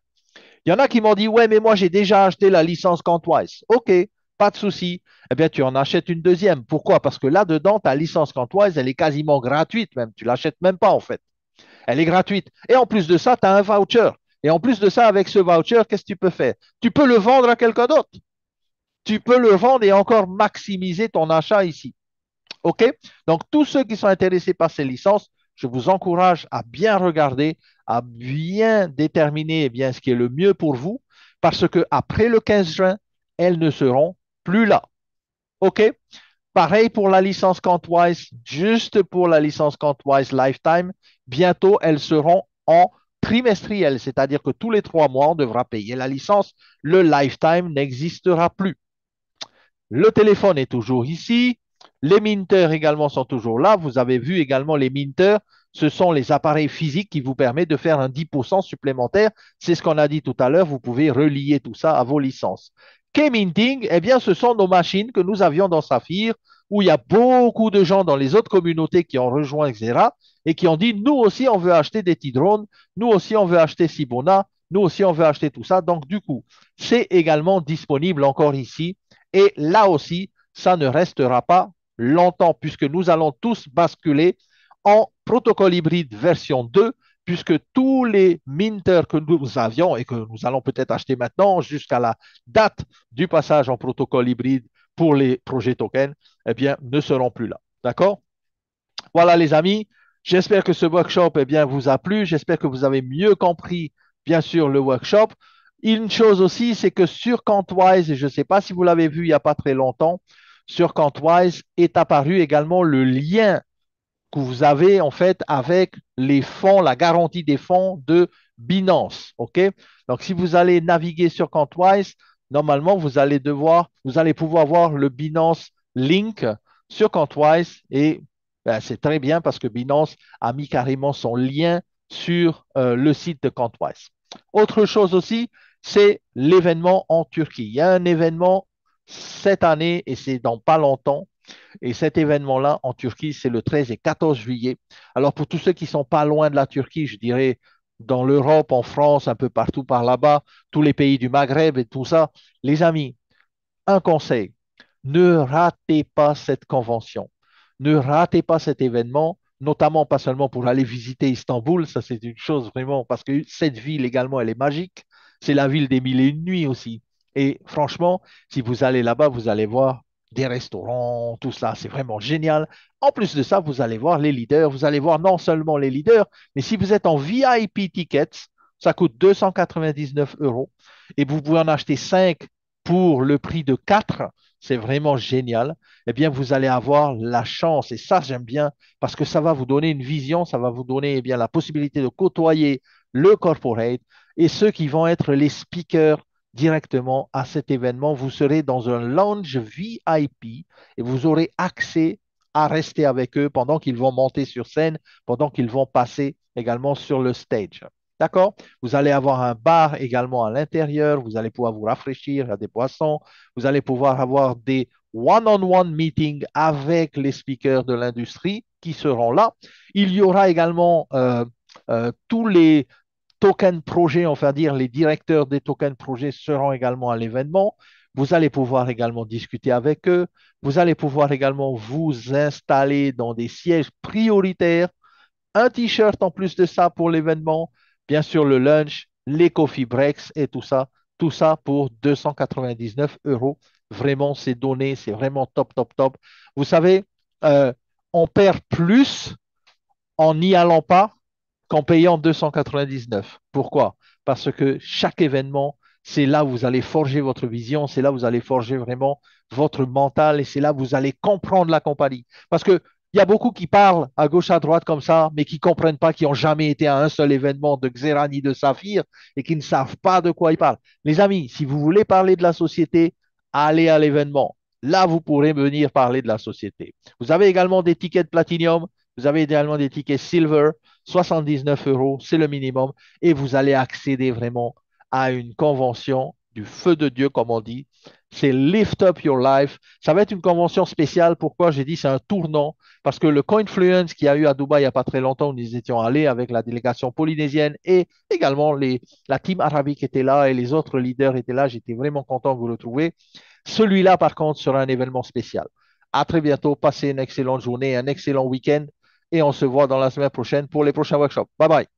[SPEAKER 2] Il y en a qui m'ont dit, ouais, mais moi j'ai déjà acheté la licence Quantwise. OK, pas de souci. Eh bien, tu en achètes une deuxième. Pourquoi? Parce que là-dedans, ta licence Quantwise, elle est quasiment gratuite même. Tu ne l'achètes même pas en fait. Elle est gratuite. Et en plus de ça, tu as un voucher. Et en plus de ça, avec ce voucher, qu'est-ce que tu peux faire? Tu peux le vendre à quelqu'un d'autre. Tu peux le vendre et encore maximiser ton achat ici. OK? Donc, tous ceux qui sont intéressés par ces licences, je vous encourage à bien regarder, à bien déterminer eh bien, ce qui est le mieux pour vous, parce qu'après le 15 juin, elles ne seront plus là. OK? Pareil pour la licence Quantwise, juste pour la licence Quantwise Lifetime, bientôt elles seront en trimestriel, c'est-à-dire que tous les 3 mois, on devra payer la licence. Le Lifetime n'existera plus. Le téléphone est toujours ici. Les minters également sont toujours là. Vous avez vu également les minters. Ce sont les appareils physiques qui vous permettent de faire un 10% supplémentaire. C'est ce qu'on a dit tout à l'heure. Vous pouvez relier tout ça à vos licences. K-Minting, eh bien, ce sont nos machines que nous avions dans Saphir, où il y a beaucoup de gens dans les autres communautés qui ont rejoint Xera et qui ont dit, nous aussi, on veut acheter des Tidrones, nous aussi, on veut acheter Sibona, nous aussi, on veut acheter tout ça. Donc, du coup, c'est également disponible encore ici et là aussi, ça ne restera pas longtemps puisque nous allons tous basculer en protocole hybride version 2 puisque tous les minters que nous avions et que nous allons peut-être acheter maintenant jusqu'à la date du passage en protocole hybride pour les projets tokens, eh bien, ne seront plus là. D'accord? Voilà les amis, j'espère que ce workshop eh bien, vous a plu, j'espère que vous avez mieux compris bien sûr le workshop. Une chose aussi, c'est que sur Quantwise, et je ne sais pas si vous l'avez vu il n'y a pas très longtemps, sur Quantwise est apparu également le lien que vous avez en fait avec les fonds, la garantie des fonds de Binance. OK? Donc, si vous allez naviguer sur Quantwise, normalement, vous allez pouvoir voir le Binance Link sur Quantwise et Ben, c'est très bien parce que Binance a mis carrément son lien sur le site de Contwise. Autre chose aussi, c'est l'événement en Turquie. Il y a un événement cette année et c'est dans pas longtemps. Et cet événement-là en Turquie, c'est le 13 et 14 juillet. Alors pour tous ceux qui sont pas loin de la Turquie, je dirais dans l'Europe, en France, un peu partout par là-bas, tous les pays du Maghreb et tout ça, les amis, un conseil, ne ratez pas cette convention. Ne ratez pas cet événement, notamment pas seulement pour aller visiter Istanbul, ça c'est une chose vraiment, parce que cette ville également, elle est magique. C'est la ville des mille et une nuits aussi. Et franchement, si vous allez là-bas, vous allez voir des restaurants, tout ça, c'est vraiment génial. En plus de ça, vous allez voir les leaders, vous allez voir non seulement les leaders, mais si vous êtes en VIP Tickets, ça coûte 299 euros et vous pouvez en acheter 5 pour le prix de 4, c'est vraiment génial, eh bien, vous allez avoir la chance, et ça, j'aime bien, parce que ça va vous donner une vision, ça va vous donner eh bien, la possibilité de côtoyer le corporate et ceux qui vont être les speakers directement à cet événement. Vous serez dans un lounge VIP et vous aurez accès à rester avec eux pendant qu'ils vont monter sur scène, pendant qu'ils vont passer également sur le stage. D'accord? Vous allez avoir un bar également à l'intérieur. Vous allez pouvoir vous rafraîchir, il y a des boissons. Vous allez pouvoir avoir des one-on-one meetings avec les speakers de l'industrie qui seront là. Il y aura également tous les tokens projets, enfin dire les directeurs des tokens projets seront également à l'événement. Vous allez pouvoir également discuter avec eux. Vous allez pouvoir également vous installer dans des sièges prioritaires, un t-shirt en plus de ça pour l'événement, bien sûr le lunch, les coffee breaks et tout ça pour 299 euros. Vraiment, c'est donné, c'est vraiment top, top, top. Vous savez, euh, on perd plus en n'y allant pas qu'en payant 299. Pourquoi? Parce que chaque événement, c'est là où vous allez forger votre vision, c'est là où vous allez forger vraiment votre mental et c'est là où vous allez comprendre la compagnie. Parce que il y a beaucoup qui parlent à gauche, à droite comme ça, mais qui ne comprennent pas, qui n'ont jamais été à un seul événement de Xera ni de Saphir et qui ne savent pas de quoi ils parlent. Les amis, si vous voulez parler de la société, allez à l'événement. Là, vous pourrez venir parler de la société. Vous avez également des tickets Platinum, vous avez également des tickets Silver, 79 euros, c'est le minimum, et vous allez accéder vraiment à une convention du feu de Dieu, comme on dit. C'est Lift Up Your Life. Ça va être une convention spéciale. Pourquoi j'ai dit c'est un tournant? Parce que le Coinfluence qu'il y a eu à Dubaï il n'y a pas très longtemps, où nous étions allés avec la délégation polynésienne et également la team arabique était là et les autres leaders étaient là. J'étais vraiment content de vous retrouver. Celui-là, par contre, sera un événement spécial. À très bientôt. Passez une excellente journée, un excellent week-end et on se voit dans la semaine prochaine pour les prochains workshops. Bye bye.